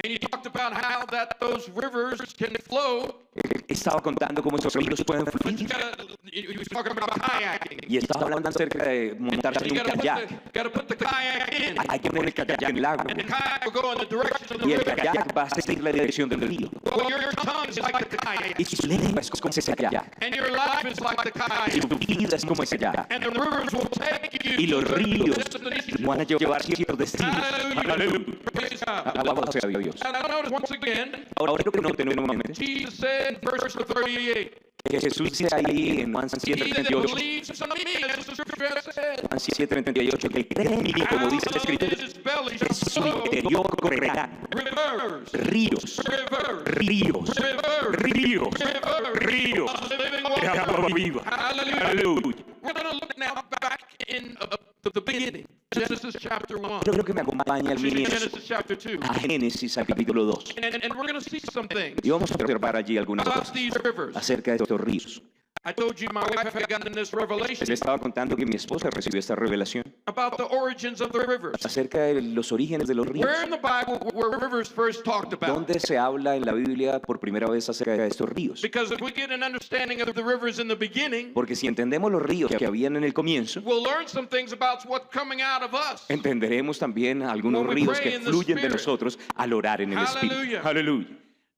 A: And he talked about how that those rivers can flow.
B: estaba contando cómo esos ríos pueden
A: But you
B: fluir.
A: he was talking about kayaking.
B: Y estaba hablando acerca de montarse en
A: You
B: un kayak.
A: got to put the kayak in.
B: Hay que poner el kayak en el agua.
A: And the kayak will go in the direction of the
B: Y el
A: river.
B: kayak va a seguir la dirección del río.
A: Well, your tongue is like the kayak.
B: Y su lengua es como ese kayak.
A: And your life is like the
B: Y
A: kayak.
B: tu vida es como ese kayak.
A: And the rivers will take
B: y los ríos
A: destinies.
B: van a llevar ciertos destinos.
A: Hallelujah.
B: Aleluya.
A: Praise God.
B: Alabado sea Dios.
A: And I notice once again,
B: Ahora creo que no tenemos nuevamente
A: Jesus said in verse 38,
B: que Jesús dice ahí en Juan
A: he that
B: 7:38,
A: believes in me, as the scripture has said,
B: Juan 7:38, que el que cree en mí, como dice la
A: out
B: Escritura,
A: of his belly
B: de
A: shall
B: su
A: flow
B: interior correrán
A: rivers,
B: ríos,
A: rivers,
B: ríos,
A: rivers,
B: ríos,
A: rivers
B: ríos
A: of living
B: de agua
A: water.
B: viva.
A: Hallelujah.
B: Aleluya.
A: We're going to look now back in the beginning, Genesis chapter 1,
B: Yo creo que me acompaña al inicio
A: Genesis chapter 2.
B: a Génesis, al capítulo 2.
A: And we're going to see some things
B: Y vamos a observar allí algunas
A: about
B: cosas
A: these rivers.
B: acerca de estos ríos.
A: I told you my wife had gotten this revelation
B: Les estaba contando que mi esposa recibió esta revelación
A: about the origins of the rivers.
B: acerca de los orígenes de los ríos.
A: Where in the Bible were rivers first talked about?
B: ¿Dónde se habla en la Biblia por primera vez acerca de estos ríos?
A: Because if we get an understanding of the rivers in the beginning,
B: Porque si entendemos los ríos que habían en el comienzo,
A: we'll learn some things about what's coming out of us.
B: entenderemos también algunos
A: When we
B: ríos
A: pray
B: que
A: in the
B: fluyen de
A: Spirit.
B: nosotros al orar en el Espíritu.
A: Hallelujah.
B: Aleluya.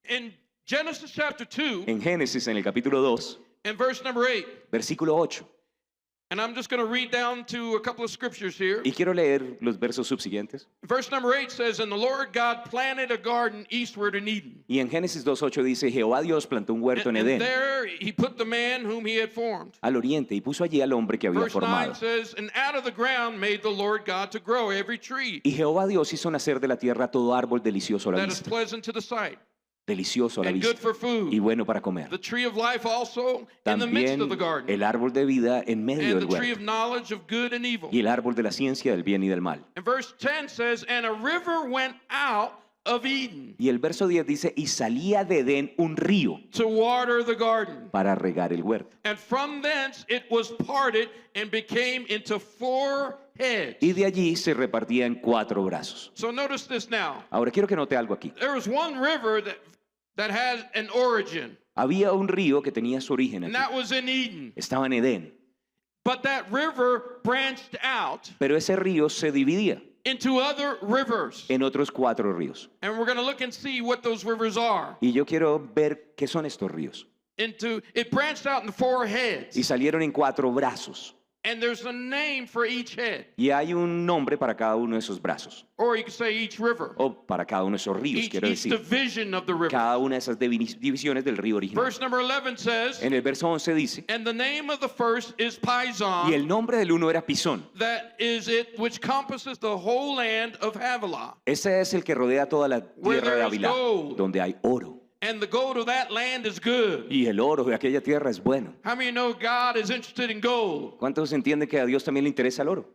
A: In Genesis chapter 2
B: En Génesis, en el capítulo 2,
A: and verse number 8,
B: versículo 8.
A: and I'm just going to read down to a couple of scriptures here.
B: Y quiero leer los versos subsiguientes.
A: Verse number 8 says, and the Lord God planted a garden eastward in Eden.
B: Y en Génesis 2:8 dice, Jehová Dios plantó un huerto en
A: And
B: Edén,
A: there he put the man whom he had formed.
B: al oriente, y puso allí al hombre que había
A: Verse 9
B: formado.
A: says, and out of the ground made the Lord God to grow every tree
B: Y Jehová Dios hizo nacer de la tierra todo árbol delicioso a la
A: that is
B: vista,
A: pleasant to the sight
B: delicioso a la
A: and good
B: vista
A: for food.
B: y bueno para comer.
A: The tree of life also in the midst
B: También
A: of the garden.
B: el árbol de vida en medio
A: And
B: del
A: the tree
B: huerto,
A: of knowledge of good and evil.
B: y el árbol de la ciencia del bien y del mal.
A: And verse 10 says, and a river went out of Eden
B: Y el verso 10 dice, y salía de Edén un río
A: to water the garden.
B: para regar el huerto.
A: And from thence it was parted and became into 4 heads.
B: Y de allí se repartía en 4 brazos.
A: So notice this now.
B: Ahora quiero que note algo aquí.
A: There was one river that has an origin,
B: Había un río que tenía su origen
A: and
B: aquí.
A: that was in Eden.
B: Estaba en Edén.
A: But that river branched out
B: Pero ese río se dividía
A: into other rivers.
B: en otros 4 ríos.
A: And we're going to look and see what those rivers are.
B: Y yo quiero ver qué son estos ríos.
A: It branched out into 4 heads.
B: Y salieron en 4 brazos.
A: And there's a name for each head.
B: Y hay un nombre para cada uno de esos brazos.
A: Or you could say each river.
B: O para cada uno de esos ríos, quiero
A: Each
B: decir.
A: division of the river.
B: Cada una de esas divisiones del río original.
A: Verse number 11 says,
B: En el verso 11 dice,
A: and the name of the first is
B: y
A: Pison,
B: el nombre del uno era Pisón.
A: that is it which compasses the whole land of Havilah.
B: Ese es el que rodea toda la
A: Where
B: tierra de
A: there is
B: Avilá,
A: gold.
B: donde hay oro.
A: And the gold of that land is good.
B: Y el oro de aquella tierra es bueno.
A: How many know God is interested in gold?
B: ¿Cuántos entienden que a Dios también le interesa el oro?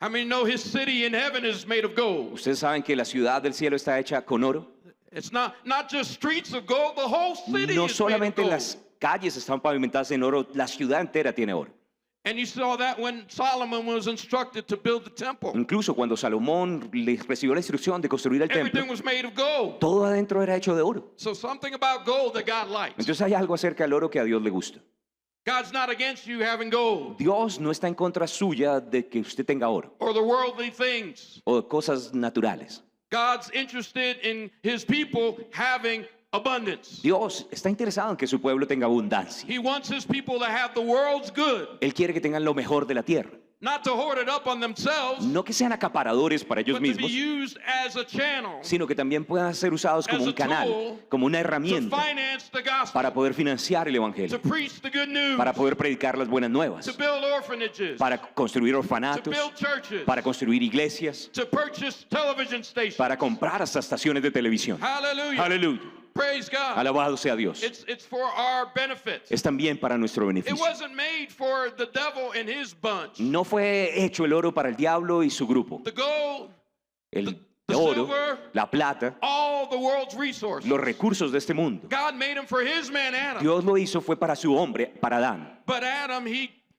A: How many know his city in heaven is made of gold?
B: Ustedes saben que la ciudad del cielo está hecha con oro.
A: It's not just streets of gold, the whole city
B: No
A: is made of
B: solamente
A: gold.
B: las calles están pavimentadas en oro, la ciudad entera tiene oro.
A: And you saw that when Solomon was instructed to build the temple.
B: Incluso cuando Salomón recibió la instrucción de construir el templo,
A: Everything was made of gold.
B: todo adentro era hecho de oro.
A: So something about gold that God likes.
B: Entonces hay algo acerca del oro que a Dios le gusta.
A: God's not against you having gold
B: Dios no está en contra suya de que usted tenga oro
A: or the worldly things.
B: o cosas naturales.
A: God's interested in his people having abundance.
B: Dios está interesado en que su pueblo tenga abundancia.
A: He wants his people to have the world's good,
B: Él quiere que tengan lo mejor de la tierra.
A: not to hoard it up on themselves,
B: No que sean acaparadores para ellos
A: but to be
B: mismos,
A: used as a channel
B: sino que también puedan ser usados como
A: As a
B: un canal,
A: tool
B: como una
A: to
B: herramienta
A: finance the gospel,
B: para poder financiar el
A: to
B: evangelio,
A: preach the good news,
B: para poder predicar las buenas nuevas,
A: to build orphanages,
B: para construir
A: to
B: orfanatos,
A: build churches,
B: para construir iglesias,
A: to purchase television stations.
B: para comprar hasta estaciones de televisión.
A: Hallelujah.
B: Aleluya.
A: Praise God.
B: Alabado sea Dios.
A: It's for our benefit.
B: Es también para nuestro
A: It
B: beneficio.
A: wasn't made for the devil and his bunch.
B: No fue hecho el oro para el diablo y su grupo.
A: The gold,
B: El
A: the
B: oro,
A: silver,
B: la plata,
A: all the world's resources.
B: los recursos de este mundo.
A: God made him for his man Adam.
B: Dios lo hizo fue para su hombre, para Adán.
A: But Adam,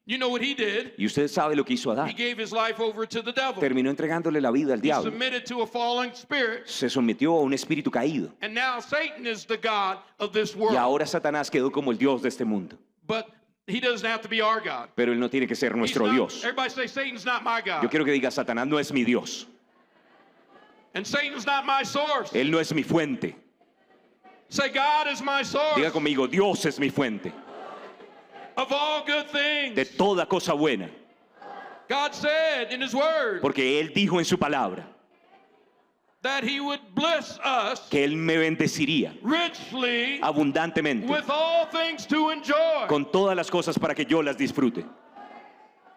A: you know what he did?
B: Y usted sabe lo que hizo
A: He
B: Adán.
A: gave his life over to the devil.
B: Terminó entregándole la vida al
A: He
B: diablo.
A: submitted to a fallen spirit.
B: Se sometió a un espíritu caído.
A: And now Satan is the God of this
B: Y
A: world.
B: ahora Satanás quedó como el Dios de este mundo.
A: But he doesn't have to be our God.
B: Pero él no tiene que ser
A: He's
B: nuestro
A: not-
B: Dios.
A: Everybody say Satan's not my
B: Yo
A: God.
B: quiero que diga, Satanás no es mi Dios.
A: And Satan's not my source.
B: Él no es mi fuente.
A: Say God is my source
B: Diga conmigo, Dios es mi fuente
A: of all good things.
B: de toda cosa buena.
A: God said in His Word
B: Porque Él dijo en su palabra
A: that He would bless us
B: que Él me bendeciría
A: richly
B: abundantemente
A: with all things to enjoy.
B: con todas las cosas para que yo las disfrute.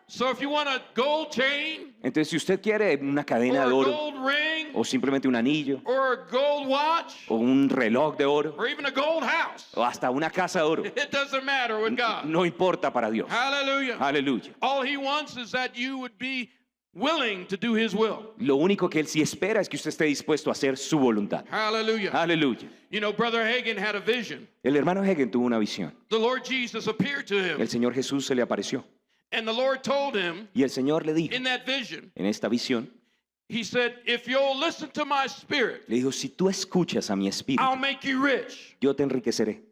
A: So if you want a gold chain
B: Entonces, si usted quiere una
A: or
B: cadena
A: a
B: de oro
A: gold ring
B: o simplemente un anillo
A: or a gold watch
B: o un reloj de oro
A: or even a gold house,
B: o hasta una casa de oro,
A: it doesn't matter with God.
B: no importa para Dios.
A: Hallelujah.
B: Aleluya.
A: All He wants is that you would be willing to do His will.
B: Lo único que Él sí espera es que usted esté dispuesto a hacer su voluntad.
A: Hallelujah.
B: Aleluya.
A: You know, Brother Hagin had a vision.
B: El hermano Hagin tuvo una visión.
A: The Lord Jesus appeared to him,
B: El Señor Jesús se le apareció
A: and the Lord told him
B: y el Señor le dijo
A: in that vision,
B: en esta visión,
A: He said, if you'll listen to my spirit,
B: le dijo, si tú escuchas a mi espíritu,
A: I'll make you rich.
B: yo te enriqueceré.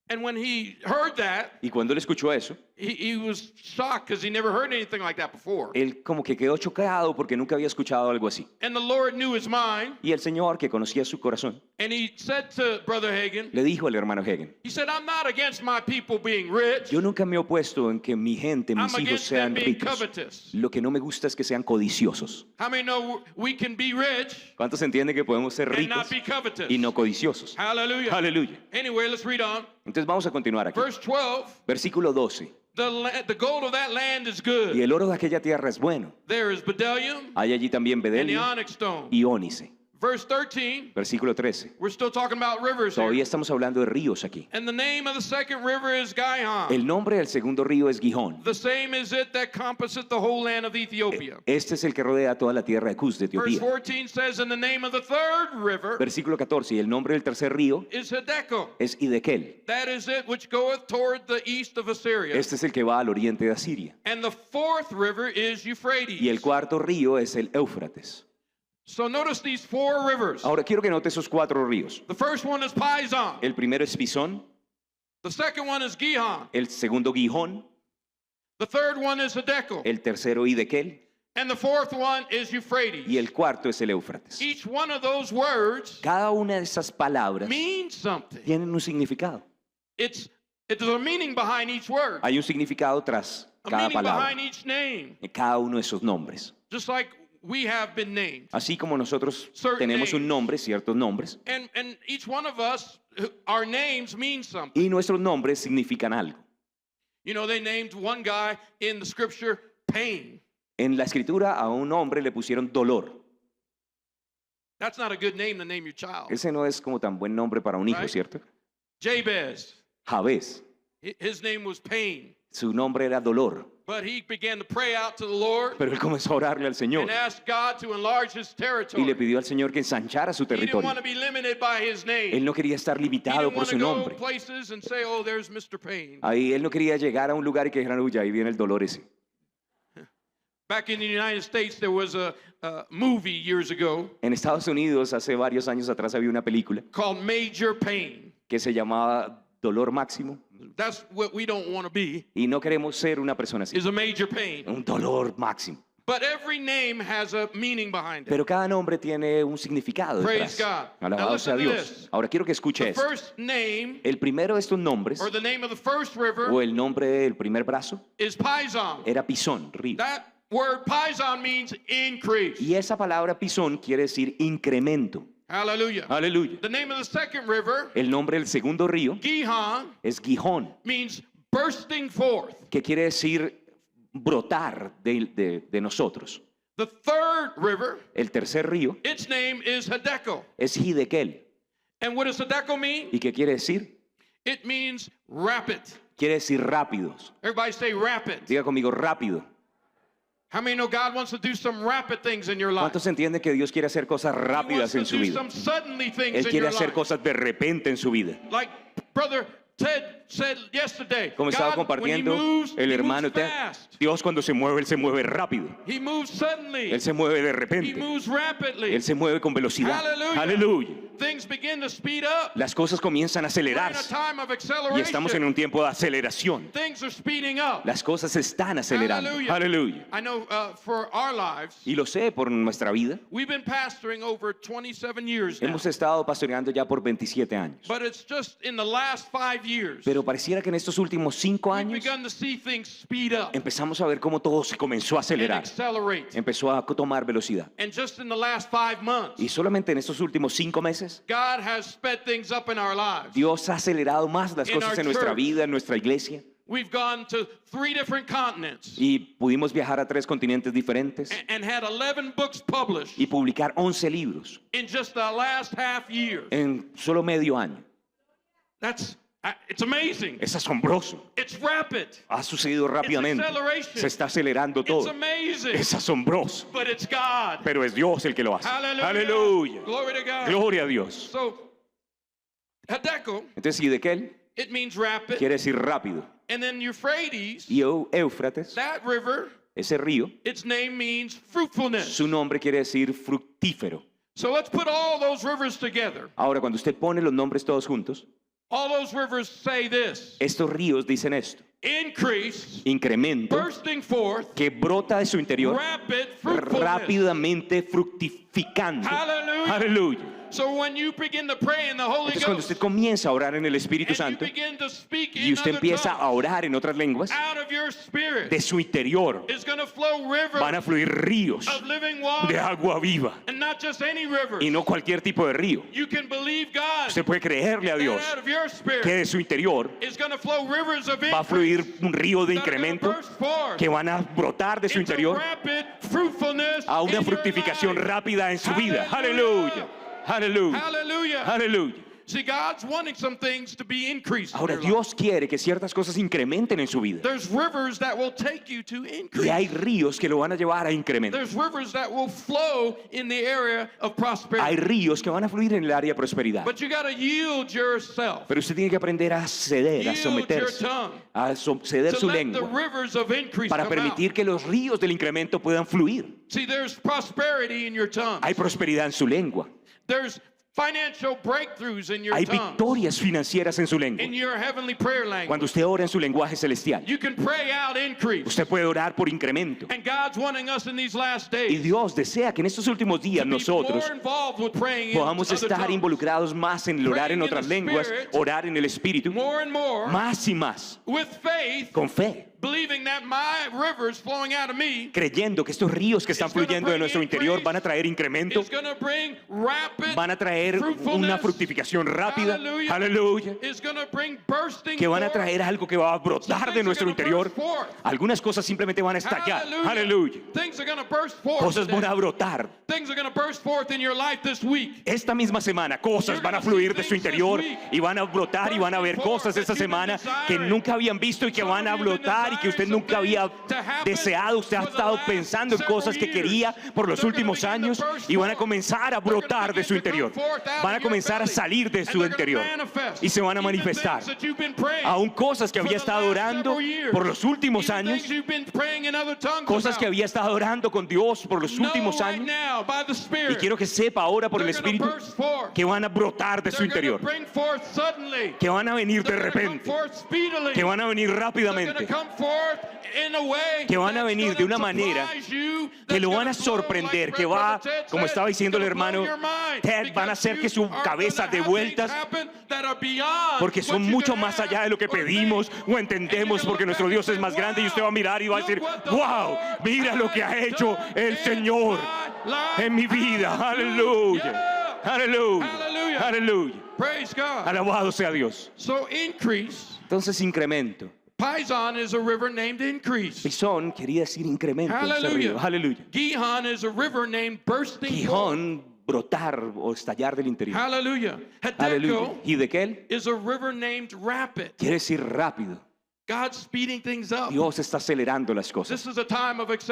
A: And when he heard that,
B: Y cuando él escuchó eso,
A: he was shocked because he never heard anything like that before.
B: él como que quedó chocado porque nunca había escuchado algo así.
A: And the Lord knew his mind,
B: Y el Señor, que conocía su corazón,
A: and he said to Brother Hagin,
B: le dijo al hermano Hagin,
A: he said, I'm not against my people being rich.
B: yo nunca me he opuesto en que mi gente, mis
A: I'm
B: hijos
A: against them
B: sean
A: being
B: ricos.
A: covetous.
B: Lo que no me gusta es que sean codiciosos.
A: How many know we can be rich
B: ¿Cuántos entienden que podemos ser
A: and
B: ricos
A: not be covetous?
B: y no codiciosos?
A: Hallelujah.
B: Aleluya.
A: Anyway, let's read on.
B: Entonces vamos a continuar aquí.
A: Verse 12,
B: Versículo 12.
A: the gold of that land is
B: Y
A: good.
B: el oro de aquella tierra es bueno.
A: There is bdellium
B: Hay allí también
A: and the
B: bedelio
A: onyx stone.
B: y ónice.
A: Verse 13,
B: Versículo 13.
A: we're still talking about rivers
B: Todavía
A: here.
B: estamos hablando de ríos aquí.
A: And the name of the second river is Gihon.
B: El nombre del segundo río es Gihón.
A: The same is it that compasseth the whole land of Ethiopia.
B: Este es el que rodea toda la tierra de Cus de
A: Verse
B: Etiopía.
A: 14 says, and the name of the third river
B: Versículo 14. Y el nombre del tercer río
A: is Hiddekel.
B: es Idekel.
A: That is it which goeth toward the east of Assyria.
B: Este es el que va al oriente de Asiria.
A: And the fourth river is
B: Y el
A: Euphrates.
B: cuarto río es el Éufrates.
A: So notice these four rivers.
B: Ahora quiero que note esos cuatro ríos.
A: The first one is Pison.
B: El primero es Pisón,
A: The second one is Gihon.
B: el segundo Gihón,
A: The third one is Hiddekel.
B: el tercero Idekel
A: And the fourth one is Euphrates.
B: y el cuarto es el Éufrates.
A: Each one of those words
B: Cada una de esas palabras
A: means something.
B: tienen un significado.
A: There's a meaning behind each word.
B: Hay un significado tras
A: A
B: cada
A: meaning
B: palabra,
A: behind each name.
B: en cada uno de esos nombres.
A: Just like we have been named.
B: Así como nosotros
A: Certain
B: tenemos un
A: names.
B: nombre, ciertos nombres,
A: And each one of us, our names mean something.
B: y nuestros nombres significan algo.
A: You know, they named one guy in the scripture Pain.
B: En la escritura a un hombre le pusieron dolor.
A: That's not a good name to name your child.
B: Ese no es como tan buen nombre para un hijo,
A: Right.
B: ¿cierto?
A: Jabez,
B: Jabez,
A: his name was Pain.
B: su nombre era dolor,
A: But he began to pray out to the Lord
B: pero él comenzó a orarle al Señor
A: and ask God to enlarge his
B: y le
A: territory.
B: pidió al Señor que ensanchara su
A: He didn't
B: territorio.
A: want to be limited by his name.
B: Él no quería estar
A: He
B: limitado
A: didn't
B: por
A: want to
B: su
A: go
B: nombre.
A: places and say, oh, there's Mr. Pain.
B: Ahí él no quería llegar a un lugar y que dijeran, uy, ahí viene el dolor ese.
A: Back in the United States, there was a movie years ago
B: En Estados Unidos, hace varios años atrás, había una película
A: called Major Pain.
B: que se llamaba Dolor Máximo
A: That's what we don't want to be,
B: y no queremos ser una persona así.
A: is a major pain.
B: Un dolor máximo.
A: But every name has a meaning behind it.
B: Pero cada nombre tiene un significado
A: Praise
B: detrás.
A: God.
B: Alabado
A: Now
B: sea
A: listen to
B: Dios.
A: this.
B: Ahora quiero que escuche
A: The
B: esto.
A: first name,
B: El primero de estos nombres,
A: or the name of the first river,
B: o el nombre del primer brazo,
A: is Pison.
B: era Pisón, río.
A: That word Pison means increase.
B: Y esa palabra Pisón quiere decir incremento.
A: Hallelujah.
B: Aleluya.
A: The name of the second river,
B: El nombre del segundo río
A: Gihon,
B: es Gijón,
A: means bursting forth.
B: que quiere decir brotar de nosotros.
A: The third river,
B: El tercer río
A: its name is Hiddekel.
B: es Hidekel.
A: And what does Hiddekel mean?
B: ¿Y qué quiere decir?
A: It means rapid.
B: Quiere decir rápidos.
A: Everybody say rapid.
B: Diga conmigo, rápido.
A: How many know God wants to do some rapid things in your life?
B: ¿Cuántos entienden que Dios quiere hacer cosas
A: He wants
B: rápidas
A: to
B: en su
A: do
B: vida?
A: some suddenly things
B: Él
A: in
B: quiere
A: your
B: hacer
A: life.
B: cosas de repente en su vida.
A: Like Brother Ted said yesterday,
B: Como estaba
A: God, when he
B: compartiendo
A: moves,
B: el
A: he
B: hermano
A: moves
B: Ted,
A: fast.
B: Dios cuando se mueve, Él se mueve rápido.
A: He moves suddenly.
B: Él se mueve de
A: He
B: repente.
A: moves rapidly.
B: Él se mueve con velocidad.
A: Hallelujah.
B: Aleluya.
A: Things begin to speed up.
B: Las cosas comienzan a
A: We're in a
B: acelerarse
A: time of
B: y
A: acceleration.
B: estamos en un tiempo de aceleración.
A: Things are speeding up.
B: Las cosas se están acelerando.
A: Hallelujah.
B: Aleluya.
A: I know for our lives,
B: Y lo sé por nuestra vida.
A: we've been pastoring over 27 years now.
B: Hemos estado pastoreando ya por 27 años.
A: But it's just in the last 5 years,
B: Pero pareciera que en estos últimos 5
A: we've
B: años
A: begun to see things speed up
B: empezamos a ver cómo todo se comenzó a
A: and
B: acelerar,
A: accelerate.
B: empezó a tomar velocidad.
A: And just in the last 5 months,
B: Y solamente en estos últimos 5 meses,
A: God has sped things up in our lives.
B: Dios ha acelerado más las
A: In
B: cosas
A: our
B: en nuestra
A: church.
B: vida, en nuestra iglesia,
A: We've gone to 3 different continents
B: y pudimos viajar a 3 continentes diferentes
A: and had 11 books published
B: y publicar 11 libros
A: in just the last half year.
B: en solo medio año.
A: It's amazing.
B: Es asombroso.
A: It's rapid.
B: Ha sucedido rápidamente.
A: acceleration.
B: Se está acelerando
A: It's
B: todo.
A: amazing.
B: Es asombroso.
A: But it's God.
B: Pero es Dios el que lo hace.
A: Hallelujah.
B: Aleluya.
A: Glory to God.
B: Gloria a Dios.
A: So, Hadekel,
B: Entonces, Hidekel
A: it means rapid.
B: quiere decir rápido.
A: And then Euphrates,
B: Y Éufrates,
A: that river,
B: ese río,
A: its name means fruitfulness.
B: su nombre quiere decir fructífero.
A: So let's put all those rivers together.
B: Ahora, cuando usted pone los nombres todos juntos,
A: All those rivers say this:
B: estos ríos dicen esto:
A: increase,
B: incremento
A: bursting forth,
B: que brota de su interior,
A: rapid fruitfulness.
B: rápidamente fructificando.
A: Hallelujah.
B: Aleluya.
A: So when you begin to pray in the Holy
B: Entonces, cuando
A: Ghost,
B: usted comienza a orar en el Espíritu
A: and you
B: Santo
A: begin to speak
B: y
A: in
B: usted
A: other
B: empieza a
A: tongues,
B: orar en otras lenguas,
A: out of your spirit
B: de su interior
A: is going to flow rivers
B: van a fluir ríos
A: of living
B: de
A: water,
B: agua viva
A: and not just any rivers.
B: y no cualquier tipo de río.
A: You can believe God
B: Usted puede creerle a
A: that
B: Dios
A: out of your spirit
B: que de su interior
A: is going to flow rivers of
B: va a
A: increase
B: fluir un río de
A: that are gonna
B: incremento
A: burst forth
B: que van a brotar de su
A: into
B: interior
A: rapid fruitfulness
B: a
A: in
B: una
A: your
B: fructificación
A: life.
B: rápida en su vida.
A: Hallelujah.
B: Aleluya. Aleluya.
A: Hallelujah.
B: Aleluya.
A: See, God's wanting some things to be increased. in
B: Ahora
A: your life.
B: Dios quiere que ciertas cosas incrementen en su vida.
A: There's rivers that will take you to increase.
B: Y hay ríos que lo van a llevar a incremento.
A: There's rivers that will flow in the area of
B: Hay
A: prosperity.
B: ríos que van a fluir en el área de prosperidad.
A: But you got to yield yourself.
B: Pero usted tiene que aprender a ceder, a
A: Yield
B: someterse,
A: your tongue
B: a ceder
A: to
B: su
A: let the
B: lengua
A: rivers of increase
B: para
A: come
B: permitir
A: out.
B: que los ríos del incremento puedan fluir.
A: See, there's prosperity in your tongue.
B: Hay prosperidad en su lengua.
A: There's financial breakthroughs in your
B: Hay
A: tongue.
B: victorias financieras en su lengua.
A: In your heavenly prayer language.
B: Cuando usted ora en su lenguaje celestial,
A: You can pray out increase.
B: usted puede orar por incremento.
A: And God's wanting us in these last
B: Y
A: days
B: Dios desea que en estos últimos días
A: to be
B: nosotros
A: more involved with praying in
B: podamos
A: other
B: estar
A: tongues.
B: involucrados más en el orar en
A: Praying in
B: otras
A: the
B: lenguas,
A: Spirit.
B: orar en el Espíritu,
A: More and more
B: más y más,
A: with faith,
B: con fe,
A: believing that my rivers flowing out of me
B: creyendo que estos ríos que están
A: It's gonna
B: fluyendo de
A: bring
B: nuestro interior
A: increase.
B: van a traer incremento,
A: is going to bring rapid
B: van a traer una
A: fruitfulness.
B: fructificación rápida,
A: Hallelujah.
B: aleluya,
A: Is going to bring bursting
B: que van a
A: forth.
B: traer algo que va a brotar de nuestro interior. Algunas cosas simplemente van a estallar, aleluya.
A: Things are going to burst forth.
B: Cosas van a
A: today.
B: brotar.
A: Things are going to burst forth in your life this week.
B: Esta misma semana cosas van a fluir de su interior y van a brotar y van a ver cosas esta semana que nunca habían visto y que van a brotar y que usted nunca había deseado. Usted ha estado pensando en cosas que quería por los últimos años y van a comenzar a brotar de su interior. Van a comenzar a salir de su interior y se van a manifestar. Aún cosas que había estado orando por los últimos años, cosas que había estado orando con Dios por los últimos años. Y quiero que sepa ahora por el Espíritu que van a brotar de su interior, que van a venir de repente, que van a venir rápidamente, que van a venir de una manera que lo van a sorprender, que va, como estaba diciendo el hermano Ted, van a hacer que su cabeza dé vueltas, porque son mucho más allá de lo que pedimos o entendemos, porque nuestro Dios es más grande y usted va a mirar y va a decir, wow, mira lo que ha hecho el Señor en mi vida, aleluya, aleluya, aleluya, alabado sea Dios.
A: So increase.
B: Entonces incremento.
A: Pison is a river named Increase.
B: Pisón quería decir incremento, ese
A: Hallelujah.
B: río, aleluya.
A: Gihon is a river named Bursting Forth.
B: Gijón, brotar o estallar del interior.
A: Hallelujah.
B: Aleluya.
A: Hiddekel
B: Hidekel
A: is a river named Rapid.
B: quiere decir rápido.
A: God's speeding things up.
B: Dios está acelerando las cosas.
A: This is a time of
B: Este es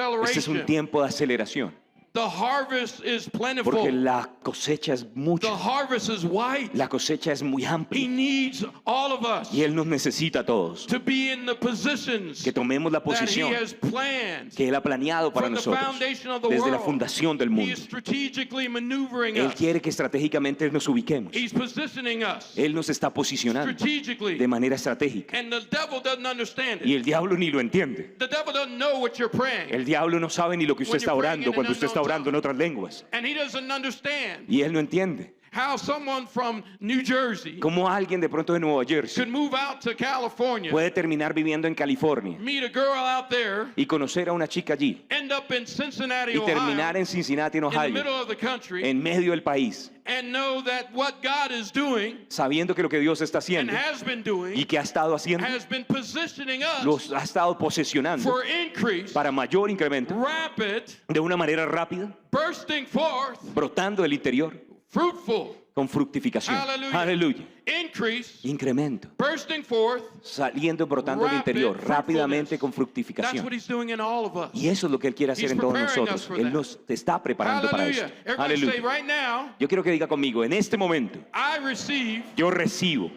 B: un
A: acceleration.
B: tiempo de aceleración,
A: The harvest is
B: porque
A: plentiful.
B: la cosecha es
A: The
B: mucha,
A: harvest is wide.
B: la cosecha es muy
A: He
B: amplia
A: needs all of us
B: y Él nos necesita a todos
A: to be in the positions
B: que tomemos la
A: that He
B: posición
A: has planned.
B: que Él ha planeado para
A: From the
B: nosotros
A: foundation of the
B: desde la
A: world.
B: fundación del
A: He
B: mundo.
A: is strategically maneuvering
B: Él
A: us.
B: quiere que estratégicamente nos ubiquemos.
A: He's positioning us
B: Él nos está posicionando
A: strategically.
B: de manera estratégica
A: And the devil doesn't understand
B: y
A: it.
B: el diablo ni lo entiende.
A: The devil doesn't know what you're praying.
B: El diablo no sabe ni lo que usted
A: When
B: está
A: you're praying
B: orando
A: in
B: cuando
A: an
B: usted está
A: unknown
B: orando en otras lenguas.
A: And he doesn't understand
B: Y él no entiende
A: how someone from New Jersey
B: Como alguien de pronto de Nueva Jersey
A: could move out to California,
B: puede terminar viviendo en California
A: meet a girl out there,
B: y conocer a una chica allí
A: end up in Cincinnati,
B: y terminar
A: Ohio,
B: en Cincinnati, en
A: in the
B: Ohio,
A: middle of the country,
B: en medio del país,
A: and know that what God is doing
B: sabiendo que lo que Dios está
A: and
B: haciendo
A: has been
B: y
A: doing
B: que ha estado haciendo,
A: has been positioning us
B: los ha estado posesionando
A: for increase,
B: para mayor incremento,
A: rapid,
B: de una manera rápida,
A: bursting forth,
B: brotando del interior
A: fruitful,
B: con fructificación.
A: Hallelujah.
B: Aleluya.
A: increase,
B: Incremento.
A: bursting forth.
B: Saliendo, brotando del
A: Rapid
B: interior, rápidamente
A: fruitfulness.
B: con
A: That's what
B: fructificación.
A: he's doing in all of us.
B: Y eso es lo que Él quiere hacer
A: He's
B: en todos
A: preparing us
B: nosotros.
A: for
B: Él
A: that.
B: nos te está preparando para
A: Hallelujah.
B: eso.
A: Everybody say
B: Aleluya.
A: right now,
B: Yo quiero que diga conmigo, en este momento,
A: I receive
B: yo recibo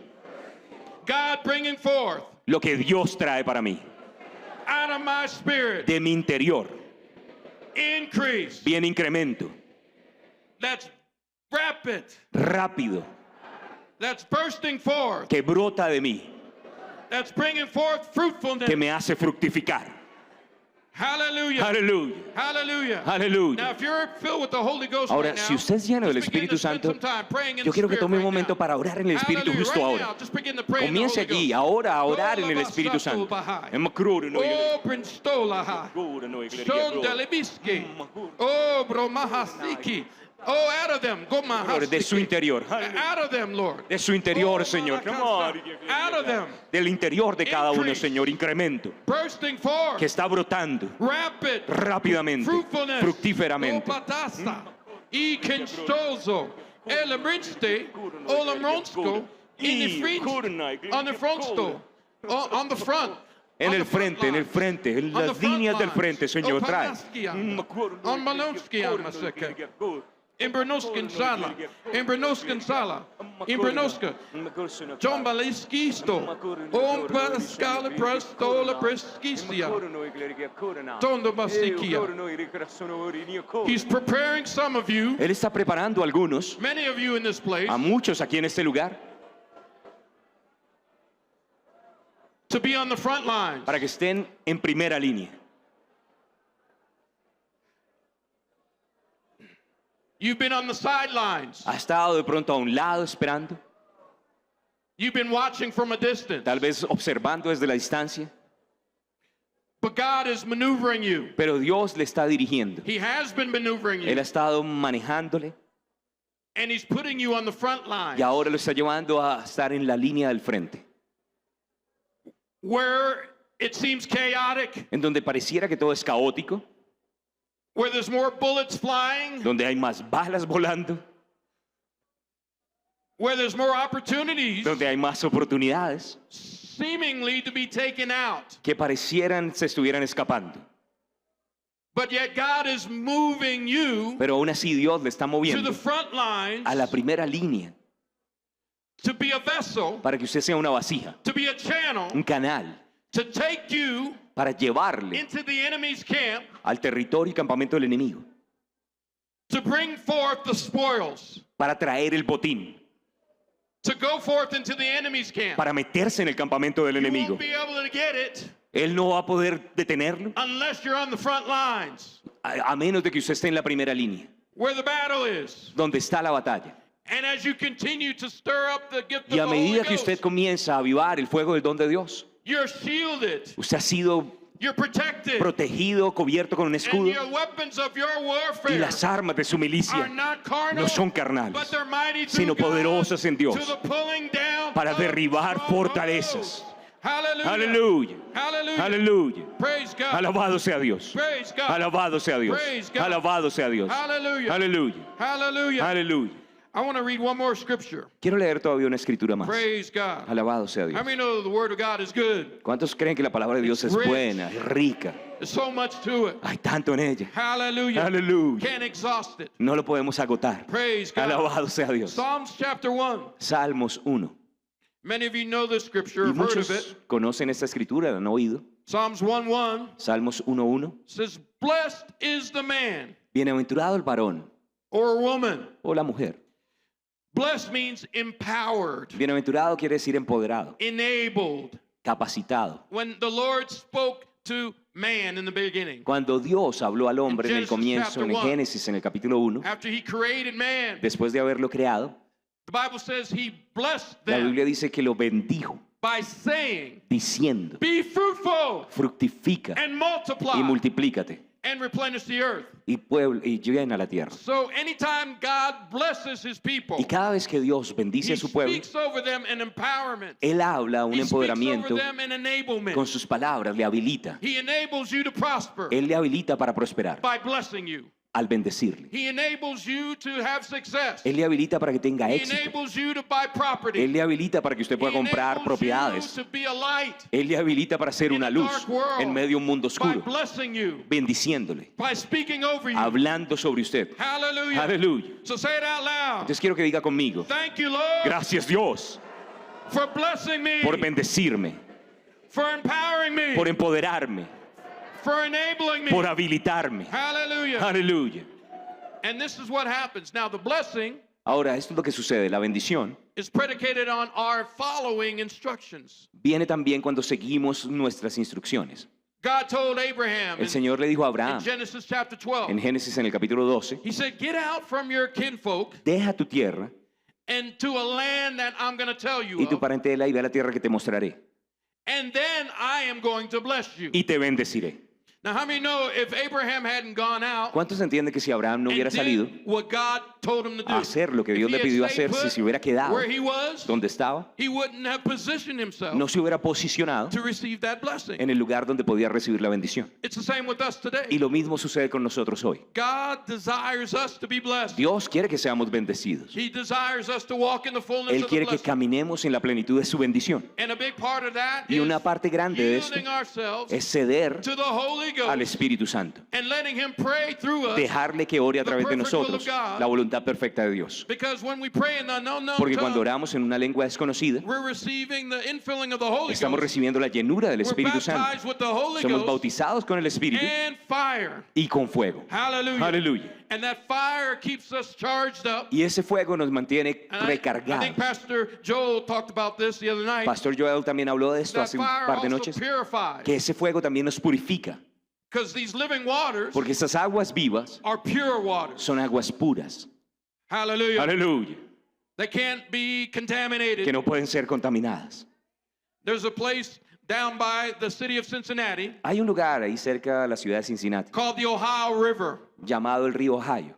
A: God bringing forth
B: lo que Dios trae para mí,
A: out of my spirit
B: de mi interior.
A: increase.
B: Bien incremento,
A: That's rapid.
B: rápido,
A: That's bursting forth.
B: que brota de mí,
A: That's bringing forth fruitfulness.
B: que me hace fructificar.
A: Hallelujah.
B: Aleluya.
A: Hallelujah.
B: Aleluya.
A: Now, if you're filled with the Holy Ghost
B: Ahora,
A: right now,
B: si usted es lleno del
A: just begin
B: Espíritu
A: to spend
B: Santo,
A: some time praying in
B: yo
A: the
B: quiero que
A: Spirit
B: tome un
A: right
B: momento
A: now.
B: para orar en el Espíritu
A: Hallelujah.
B: justo
A: Right
B: ahora.
A: now, just begin to pray in the
B: Comience
A: Holy
B: allí,
A: Ghost.
B: ahora, a orar en el
A: Oh,
B: Espíritu Santo.
A: Bahai.
B: Oh,
A: Oh, Brinstolaha. Shondelebiski. Oh, Bromahasiki. Oh, out of them. Go
B: de su interior.
A: Out of them, Lord.
B: De su interior,
A: Oh,
B: Señor. Come on.
A: Out of them.
B: Del interior de cada uno,
A: Increase.
B: Señor. Incremento.
A: Bursting forth.
B: Que está brotando
A: Rapid.
B: rápidamente,
A: Fruitfulness.
B: fructíferamente.
A: Opatasta. I Kenstozo. Elamrinste. Olamronsko. In the front. On the front store. On the front.
B: En el frente, en el frente, en las líneas del frente, Señor, trae.
A: On Malonsky, in Bernoskin Sala, in Bernoskin Sala, in Bernoska, John Baliskisto, on Pascala Prestola Preskisia, Tondo Basikia. He's preparing some of you,
B: Él está preparando a algunos,
A: many of you in this place,
B: a muchos aquí en este lugar,
A: to be on the front lines.
B: para que estén en primera línea.
A: You've been on the sidelines.
B: Ha estado de pronto a un lado esperando,
A: You've been watching from a distance.
B: tal vez observando desde la distancia,
A: But God is maneuvering you.
B: pero Dios le está dirigiendo.
A: He has been maneuvering
B: Él
A: you.
B: ha estado manejándole
A: And He's putting you on the front line.
B: y ahora lo está llevando a estar en la línea del frente,
A: Where it seems chaotic,
B: en donde pareciera que todo es caótico,
A: where there's more bullets flying,
B: donde hay más balas volando,
A: where there's more opportunities
B: donde hay más oportunidades
A: seemingly to be taken out.
B: que parecieran se estuvieran escapando.
A: But yet God is moving you
B: Pero aún así Dios le está
A: to
B: moviendo
A: the front lines
B: a la primera línea
A: to be a vessel,
B: para que usted sea una vasija,
A: to be a channel,
B: un canal,
A: to take you
B: para llevarle
A: into the enemy's camp,
B: al territorio y campamento del enemigo,
A: to bring forth the spoils,
B: para traer el botín,
A: to go forth into the enemy's camp.
B: para meterse en el campamento del
A: You
B: enemigo.
A: won't be able to get it
B: Él no va a poder detenerlo
A: unless you're on the front lines,
B: a menos de que usted esté en la primera línea,
A: where the battle is.
B: donde está la batalla.
A: And as you continue to stir up the gift of
B: Y
A: the
B: a
A: Holy
B: medida que
A: Ghost,
B: usted comienza a avivar el fuego del don de Dios,
A: you're shielded,
B: usted ha sido
A: you're protected,
B: protegido, cubierto con un
A: and
B: escudo,
A: your weapons of your
B: y
A: warfare
B: las armas de su
A: are
B: milicia
A: not carnal,
B: no son
A: but
B: carnales,
A: they're mighty through
B: sino
A: God
B: poderosas en Dios
A: to the pulling down
B: para
A: of
B: derribar
A: strongholds.
B: fortalezas.
A: Hallelujah.
B: Aleluya,
A: Hallelujah.
B: aleluya.
A: Praise God.
B: Alabado sea Dios.
A: Praise God.
B: Alabado sea Dios.
A: Praise God.
B: Alabado sea Dios.
A: Hallelujah.
B: Aleluya.
A: Hallelujah.
B: Aleluya.
A: I want to read one more scripture.
B: Quiero leer todavía una escritura más.
A: Praise God.
B: Alabado sea Dios.
A: How many know the word of God is good?
B: ¿Cuántos creen que la palabra de Dios es
A: rich.
B: buena, es rica?
A: There's so much to it.
B: Hay tanto en ella.
A: Hallelujah.
B: Aleluya.
A: Can't exhaust it.
B: No lo podemos agotar.
A: Praise God.
B: Alabado sea Dios.
A: Psalms chapter 1.
B: Salmos 1.
A: Many of you know this scripture,
B: Y
A: have heard of
B: muchos
A: it.
B: conocen esta escritura, la han oído.
A: Psalms 1:1
B: Salmos 1:1.
A: says, "Blessed is the man
B: Bienaventurado el varón
A: or woman."
B: o la mujer.
A: Blessed means empowered,
B: Bienaventurado quiere decir empoderado,
A: enabled.
B: capacitado.
A: When the Lord spoke to man in the beginning.
B: Cuando Dios habló al hombre en el
A: Genesis
B: comienzo,
A: chapter
B: en el
A: 1.
B: Génesis, en el capítulo 1,
A: After he created man,
B: después de haberlo creado,
A: the Bible says he blessed
B: la
A: them
B: Biblia dice que lo bendijo,
A: by saying,
B: diciendo,
A: be fruitful
B: fructifica
A: and multiply
B: y multiplícate
A: and replenish the earth.
B: y llena la tierra.
A: So anytime God blesses his people,
B: Y cada vez que Dios bendice
A: he
B: a su pueblo,
A: speaks over them in empowerment.
B: Él habla un
A: He speaks over
B: empoderamiento
A: them in enablement.
B: con sus palabras, le habilita.
A: He enables you to prosper
B: Él le habilita para prosperar
A: by blessing you.
B: al bendecirle.
A: He enables you to have success.
B: Él le habilita para que tenga
A: He
B: éxito.
A: enables you to buy property.
B: Él le habilita para que usted pueda
A: He
B: comprar
A: enables
B: propiedades.
A: you to be a light
B: Él le habilita para ser
A: in
B: una
A: a
B: luz
A: dark world
B: en medio de un mundo
A: by
B: oscuro,
A: blessing you,
B: bendiciéndole,
A: by speaking over you.
B: hablando sobre usted.
A: Hallelujah.
B: Aleluya.
A: So say it out loud.
B: Entonces quiero que diga conmigo,
A: Thank you, Lord,
B: gracias Dios
A: for blessing me,
B: por bendecirme,
A: for empowering me,
B: por empoderarme,
A: for enabling me.
B: por habilitarme.
A: Hallelujah.
B: Aleluya.
A: And this is what happens. Now, the blessing
B: Ahora, esto es lo que sucede. La bendición
A: is predicated on our following instructions.
B: viene también cuando seguimos nuestras instrucciones.
A: God told Abraham
B: El
A: in
B: Señor le dijo a
A: in
B: Abraham
A: Genesis chapter 12,
B: en Génesis en el capítulo 12,
A: he said, get out from your kinfolk
B: deja tu tierra
A: and to a land that I'm going to tell you
B: y tu
A: of,
B: parentela y ve a la tierra que te mostraré
A: and then I am going to bless you.
B: y te bendeciré.
A: Now, how many know if Abraham hadn't gone out
B: ¿Cuántos entienden que si Abraham no
A: and
B: hubiera salido
A: did what God told him to do,
B: a hacer lo que
A: if
B: Dios
A: he
B: le
A: had
B: pidió
A: stayed
B: hacer, si
A: put
B: se hubiera quedado
A: where he was,
B: donde estaba,
A: he wouldn't have positioned himself
B: no se hubiera posicionado
A: to receive that blessing.
B: en el lugar donde podía recibir la bendición?
A: It's the same with us today.
B: Y lo mismo sucede con nosotros hoy.
A: God desires us to be blessed.
B: Dios quiere que seamos bendecidos.
A: He desires us to walk in the fullness
B: Él
A: of the
B: quiere que
A: blessing.
B: caminemos en la plenitud de su bendición.
A: And a big part of that
B: Y
A: is
B: una parte grande de esto
A: yielding ourselves
B: es ceder
A: to the Holy
B: al
A: Ghost
B: Espíritu Santo.
A: and letting Him pray through us.
B: Dejarle que ore a
A: the
B: través de
A: perfect will of
B: nosotros
A: God.
B: la voluntad perfecta de Dios.
A: Because when we pray in the unknown
B: Porque cuando
A: tongue,
B: oramos en una lengua desconocida,
A: we're receiving the infilling of the Holy
B: estamos
A: Ghost.
B: recibiendo la llenura del
A: We're
B: Espíritu Santo.
A: baptized with the Holy
B: Somos
A: Ghost
B: bautizados con el Espíritu
A: and fire.
B: y con fuego.
A: Hallelujah.
B: Aleluya.
A: And that fire keeps us charged up.
B: Y ese fuego nos mantiene
A: And I think
B: recargados.
A: Pastor Joel talked about this the other night.
B: Pastor Joel también habló de esto
A: That
B: hace un
A: fire
B: par de
A: also
B: noches,
A: purifies.
B: que ese fuego también nos purifica.
A: Because these living waters
B: Porque esas aguas vivas
A: are pure waters.
B: son aguas puras.
A: Hallelujah.
B: Aleluya.
A: They can't be contaminated.
B: Que no pueden ser contaminadas.
A: There's a place down by the city of Cincinnati
B: Hay un lugar ahí cerca de la ciudad de Cincinnati
A: called the Ohio River.
B: llamado el río Ohio.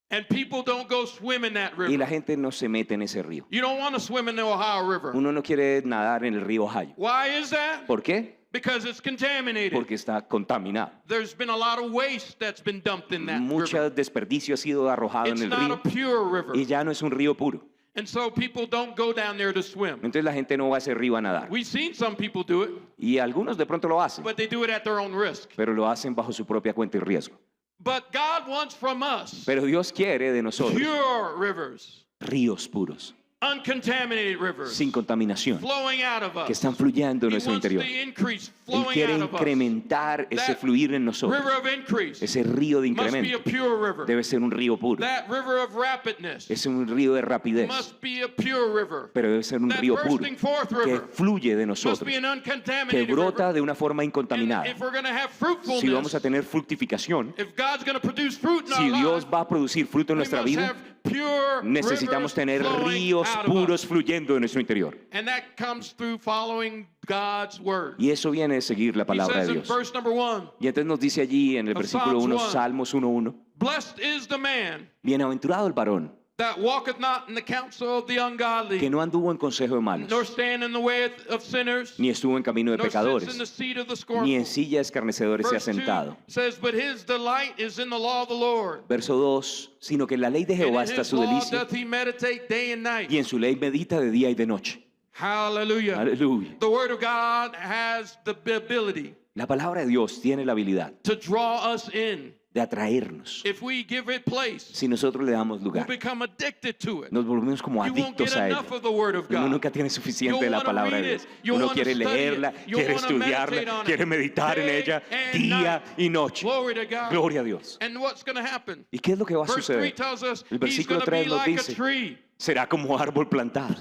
A: And people don't go swim in that
B: Y
A: river.
B: la gente no se mete en ese río.
A: You don't want to swim in the Ohio River.
B: Uno no quiere nadar en el río Ohio.
A: Why is that?
B: ¿Por qué?
A: Because it's contaminated.
B: Porque está contaminado.
A: There's been a lot of waste that's been dumped in that
B: Mucho
A: river.
B: desperdicio ha sido arrojado
A: It's
B: en el
A: not a
B: río
A: pure river.
B: y ya no es un río puro.
A: And so people don't go down there to swim.
B: Entonces la gente no va a ese río a nadar.
A: We've seen some people do it,
B: Y algunos de pronto lo hacen,
A: but they do it at their own risk.
B: pero lo hacen bajo su propia cuenta y riesgo.
A: But God wants from us
B: Pero Dios quiere de nosotros
A: pure rivers,
B: ríos puros,
A: uncontaminated rivers,
B: sin contaminación,
A: flowing out of us.
B: que están fluyendo en
A: He
B: nuestro
A: wants
B: interior.
A: the increase
B: Él
A: flowing
B: quiere
A: out of us.
B: incrementar ese
A: That
B: fluir en nosotros.
A: river of increase
B: Ese río de
A: must be a
B: incremento
A: pure river.
B: debe ser un río puro.
A: That river of rapidness
B: Es un río de rapidez,
A: must be a pure river.
B: pero debe ser un
A: That
B: río puro
A: bursting forth
B: que
A: river
B: fluye de
A: must
B: nosotros,
A: be an
B: que
A: uncontaminated
B: brota
A: river.
B: de una forma
A: And
B: incontaminada.
A: if we're going to have
B: Si vamos
A: fruitfulness,
B: a tener fructificación,
A: if God's going to produce fruit in
B: si
A: our
B: Dios
A: lives,
B: va a producir fruto en
A: we
B: nuestra
A: must
B: vida,
A: have pure
B: necesitamos
A: rivers
B: tener
A: flowing
B: ríos
A: out of
B: puros
A: us.
B: fluyendo de nuestro interior.
A: And that comes through following God's word.
B: Y eso viene de seguir la
A: He
B: palabra
A: says
B: de
A: in
B: Dios.
A: verse number 1,
B: Y entonces nos dice allí en el
A: Of
B: versículo 1,
A: Psalms 1.
B: Salmos 1:1,
A: blessed is the man
B: bienaventurado el varón
A: that walketh not in the counsel of the
B: que
A: ungodly,
B: no anduvo en consejo de malos,
A: nor stand in the way of sinners,
B: ni estuvo en camino de
A: nor sits in the
B: pecadores,
A: seat of the
B: ni en
A: scornful.
B: silla de escarnecedores se ha
A: Verse 2
B: sentado.
A: says, but his delight is in the law of the Lord,
B: Verso 2, sino que en la ley de
A: and
B: Jehová
A: in
B: está
A: his
B: su
A: law
B: delicia,
A: doth he meditate day and night.
B: y en su ley medita de día y de noche.
A: Hallelujah.
B: Aleluya.
A: The word of God has the ability
B: La palabra de Dios tiene la habilidad
A: to draw us in.
B: de atraernos.
A: If we give it place,
B: Si nosotros le damos
A: we'll
B: lugar,
A: become addicted to it.
B: nos volvemos como
A: You won't
B: adictos
A: get
B: a ella.
A: enough of the word of
B: Uno
A: God.
B: nunca tiene suficiente de
A: You'll
B: la
A: wanna
B: palabra de
A: read
B: Dios.
A: it. You'll
B: Uno
A: wanna
B: quiere
A: study
B: leerla,
A: it. You'll
B: quiere
A: wanna meditate
B: estudiarla,
A: on it.
B: quiere meditar en
A: Day
B: ella
A: and
B: día
A: night.
B: y noche.
A: Glory to God.
B: Gloria a Dios.
A: And what's going to happen?
B: ¿Y qué es lo que va a
A: Verse 3
B: suceder?
A: tells us
B: El
A: he's
B: versículo
A: going to be
B: 3 nos
A: like a
B: dice,
A: tree
B: será como árbol plantado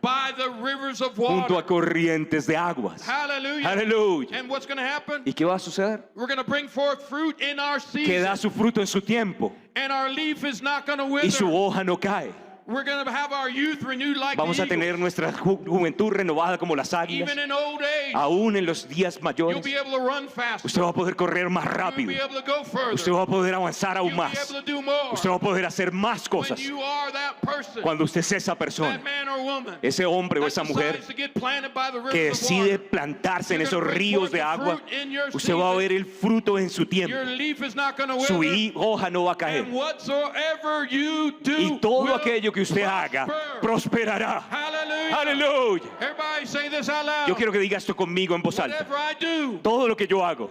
A: by the rivers of
B: junto a
A: water.
B: corrientes de aguas.
A: Hallelujah.
B: Aleluya.
A: And what's going to happen?
B: ¿Y qué va a suceder?
A: We're going to bring forth fruit in our
B: Que da
A: season,
B: su fruto en su tiempo
A: and our leaf is not going to
B: y su
A: wither.
B: hoja no cae.
A: We're going to have our youth renewed like
B: Vamos
A: the
B: a tener
A: eagles.
B: nuestra juventud renovada como las águilas.
A: Even in old age,
B: Aún en los días
A: you'll
B: mayores,
A: be able to run faster.
B: usted va a poder correr más
A: You'll
B: rápido.
A: be able to go further.
B: Usted va a poder avanzar aún
A: You'll be
B: más.
A: able to do more.
B: Usted va a poder hacer más
A: When
B: cosas.
A: you are that person,
B: Cuando usted sea esa
A: that
B: persona,
A: man or woman,
B: ese hombre o
A: that
B: esa mujer
A: decides to get planted by the
B: que
A: rivers of
B: decide
A: water,
B: plantarse en
A: you're
B: esos
A: gonna bring
B: ríos
A: forth
B: de
A: the
B: agua,
A: fruit in your
B: usted va a
A: season.
B: ver el fruto en su tiempo.
A: Your leaf is not going to
B: Su
A: wither.
B: hoja no va a
A: And
B: caer.
A: whatsoever you do
B: Y todo
A: will
B: aquello que usted haga
A: prosper.
B: prosperará.
A: Hallelujah.
B: Aleluya.
A: Everybody say this out loud.
B: Yo quiero que diga esto conmigo en voz alta.
A: Whatever I do
B: Todo lo que yo hago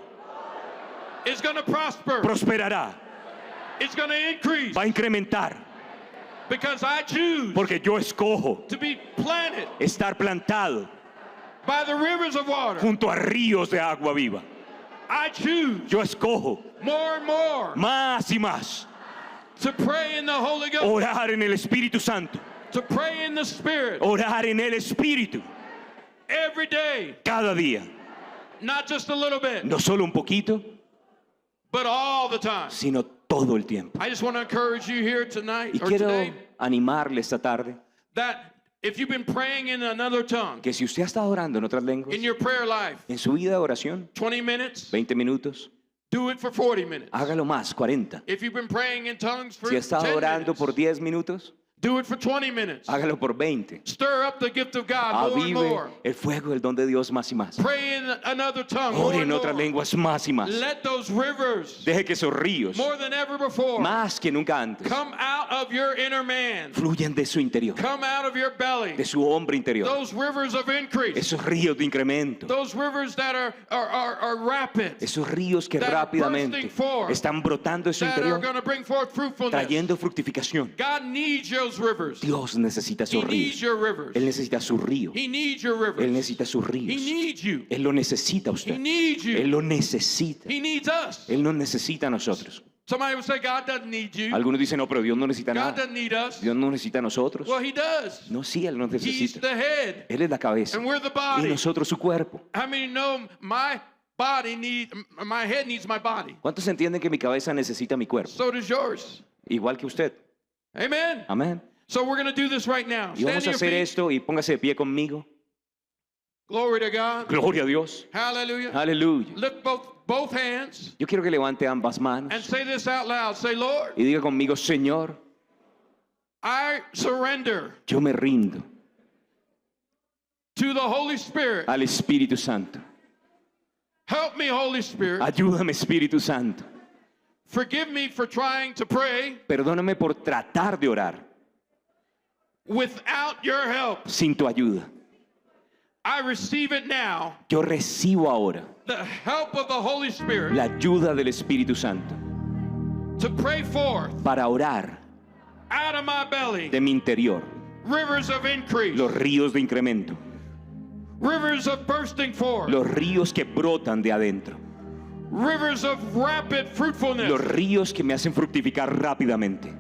A: is going to prosper.
B: prosperará,
A: It's going to increase
B: va a incrementar,
A: because I choose
B: porque yo escojo
A: to be planted
B: estar plantado
A: by the rivers of water.
B: junto a ríos de agua viva.
A: I choose
B: Yo escojo
A: more and more
B: más y más
A: to pray in the Holy Ghost,
B: orar en el Espíritu Santo,
A: to pray in the Spirit
B: orar en el Espíritu
A: every day,
B: cada día.
A: not just a little bit,
B: No solo un poquito,
A: but all the time.
B: sino todo el tiempo.
A: I just want to encourage you here tonight
B: Y
A: or
B: quiero
A: today
B: animarle esta tarde
A: that if you've been praying in another tongue
B: que si usted ha estado orando en otras lenguas,
A: in your prayer life,
B: en su vida de oración,
A: 20 minutes,
B: 20 minutos,
A: do it for 40 minutes.
B: hágalo más, 40.
A: If you've been praying in tongues for
B: Si ha
A: 10
B: estado orando por
A: minutes,
B: 10 minutos,
A: do it for 20 minutes.
B: hágalo por 20.
A: Stir up the gift of God more and
B: Avive
A: more.
B: el fuego del don de Dios más y más.
A: Pray in another tongue more
B: Ore
A: and
B: en otras
A: more.
B: lenguas más y más.
A: Let those rivers,
B: Deje que esos ríos,
A: more than ever before,
B: más que nunca antes,
A: come out of your inner man.
B: fluyan de su interior,
A: Come out of your belly.
B: de su hombre interior.
A: Those rivers of increase.
B: Esos ríos de incremento,
A: Those rivers that are rapid.
B: esos ríos que
A: that are
B: rápidamente
A: bursting forth,
B: están brotando de su
A: That are
B: interior,
A: going to bring forth fruitfulness.
B: trayendo fructificación.
A: God needs those rivers.
B: Dios necesita
A: He
B: esos
A: needs
B: ríos.
A: your rivers.
B: Él necesita su río.
A: He needs your
B: Él
A: rivers.
B: necesita sus
A: He
B: ríos.
A: needs you.
B: Él lo necesita a
A: He
B: usted.
A: needs
B: Él
A: you.
B: lo necesita.
A: He needs us.
B: Él nos necesita a nosotros.
A: Somebody would say God doesn't need you.
B: Algunos dicen, no, pero Dios no necesita
A: God
B: nada.
A: doesn't need us.
B: Dios no necesita a nosotros.
A: Well, He does.
B: No, sí, Él nos
A: He's
B: necesita.
A: the head,
B: Él es la cabeza
A: and we're the
B: y
A: body.
B: nosotros su cuerpo.
A: How many know my head needs my body?
B: ¿Cuántos entienden que mi cabeza necesita mi cuerpo?
A: So does yours.
B: Igual que usted.
A: Amen.
B: Amén.
A: So we're going to do this right now.
B: Y
A: Stand
B: vamos
A: to
B: a
A: your
B: hacer
A: feet.
B: esto y póngase de pie conmigo.
A: Glory to God.
B: Gloria a Dios.
A: Hallelujah.
B: Aleluya.
A: Lift both hands
B: Yo quiero que levante ambas
A: and
B: manos
A: say this out loud. Say, Lord,
B: y diga conmigo, Señor,
A: I surrender
B: yo me rindo
A: to the Holy Spirit.
B: al Espíritu Santo.
A: Help me, Holy Spirit.
B: Ayúdame, Espíritu Santo.
A: Forgive me for trying to pray
B: Perdóname por tratar de orar
A: without your help.
B: sin tu ayuda.
A: I receive it now,
B: Yo recibo ahora
A: the help of the Holy Spirit,
B: la ayuda del Espíritu Santo
A: to pray forth
B: para orar
A: out of my belly
B: de mi interior
A: rivers of increase,
B: los ríos de incremento,
A: rivers of bursting forth,
B: los ríos que brotan de adentro,
A: rivers of rapid fruitfulness.
B: los ríos que me hacen fructificar rápidamente.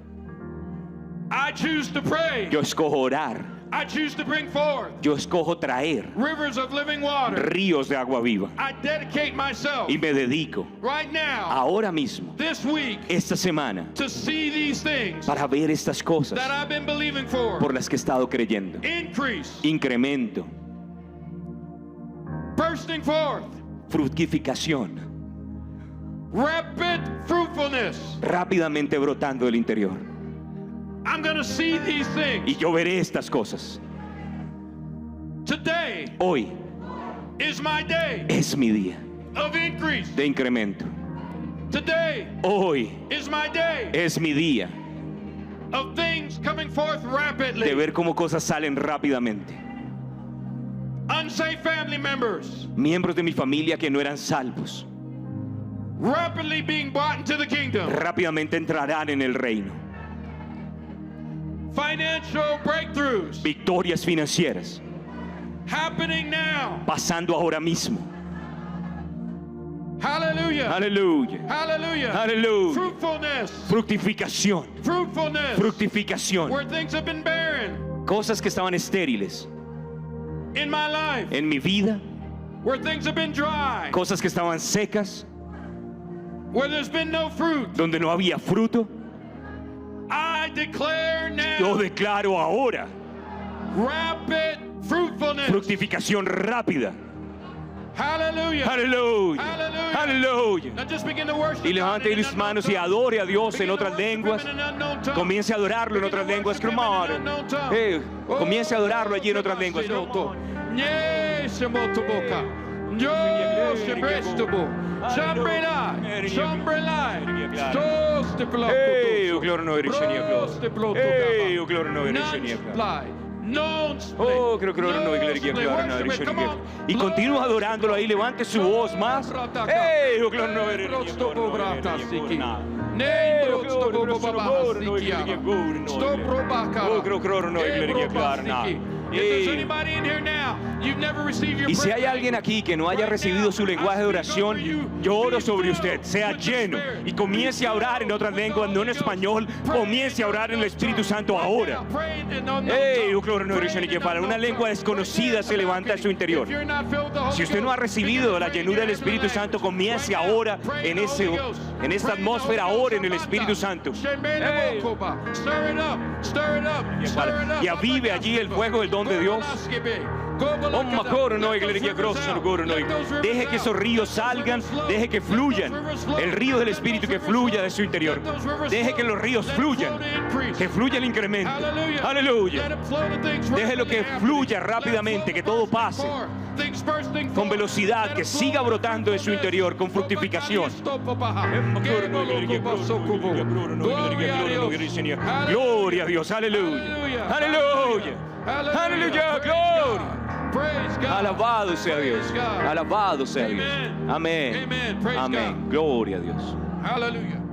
A: I choose to pray.
B: Yo escojo orar,
A: I choose to bring forth
B: yo escojo traer
A: rivers of living water.
B: ríos de agua viva
A: I dedicate myself
B: y me dedico
A: right now,
B: ahora mismo,
A: this week,
B: esta semana,
A: to see these things
B: para ver estas cosas
A: that I've been believing for.
B: por las que he estado creyendo.
A: Increase,
B: Incremento,
A: bursting forth,
B: fructificación,
A: rapid fruitfulness.
B: rápidamente brotando del interior.
A: I'm going to see these things.
B: Y yo veré estas cosas.
A: Today
B: Hoy
A: is my day
B: es mi día
A: of increase.
B: de incremento.
A: Today
B: Hoy
A: is my day
B: es mi día
A: of things coming forth
B: de
A: rapidly.
B: ver cómo cosas salen rápidamente.
A: Unsafe family members
B: Miembros de mi familia que no eran salvos
A: rapidly being brought into the kingdom.
B: rápidamente entrarán en el reino.
A: Financial breakthroughs
B: Victorias financieras
A: happening now.
B: pasando ahora mismo.
A: Hallelujah.
B: Aleluya.
A: Hallelujah.
B: Aleluya.
A: Fruitfulness.
B: Fructificación.
A: Fruitfulness.
B: Fructificación.
A: Where things have been barren
B: Cosas que estaban estériles
A: in my life.
B: en mi vida.
A: Where things have been dry.
B: Cosas que estaban secas,
A: Where there's been no fruit.
B: donde no había fruto.
A: I declare
B: Yo
A: now
B: declaro ahora
A: rapid fruitfulness.
B: fructificación rápida.
A: Hallelujah.
B: Aleluya.
A: Hallelujah.
B: Aleluya.
A: Now just begin to worship
B: Y
A: God
B: levante
A: in an
B: sus
A: unknown
B: manos y
A: tongue.
B: adore a Dios en
A: Begin to
B: otras
A: worship Him
B: lenguas.
A: in an unknown tongue.
B: Comience a adorarlo en otras lenguas. Come on. Comience a adorarlo allí en otras lenguas. Hey, oh, gloria no eres Hey, oh, gloria no eres Oh, creo que no eres Y continúa adorándolo ahí. Levante su voz más. Hey, oh, gloria no eres Y si hay alguien aquí que no haya recibido su lenguaje de oración, yo oro sobre usted, sea lleno y comience a orar en otras lenguas, no en español, comience a orar en el Espíritu Santo ahora. Hey, para una lengua desconocida se levanta en su interior. Si usted no ha recibido la llenura del Espíritu Santo, comience ahora en esta atmósfera, ahora en el Espíritu Santo. Hey. Y avive allí el fuego del don de Dios. Deje que esos ríos salgan, deje que fluyan. El río del Espíritu que fluya de su interior. Deje que los ríos fluyan, que fluya el incremento. Aleluya. Déjelo que fluya rápidamente, que todo pase con velocidad, que siga brotando de su interior con fructificación. Gloria a Dios, aleluya. Aleluya. Aleluya, gloria. Alabado sea Dios. Alabado sea Dios. Amén. Amén. Gloria a Dios.
A: Hallelujah.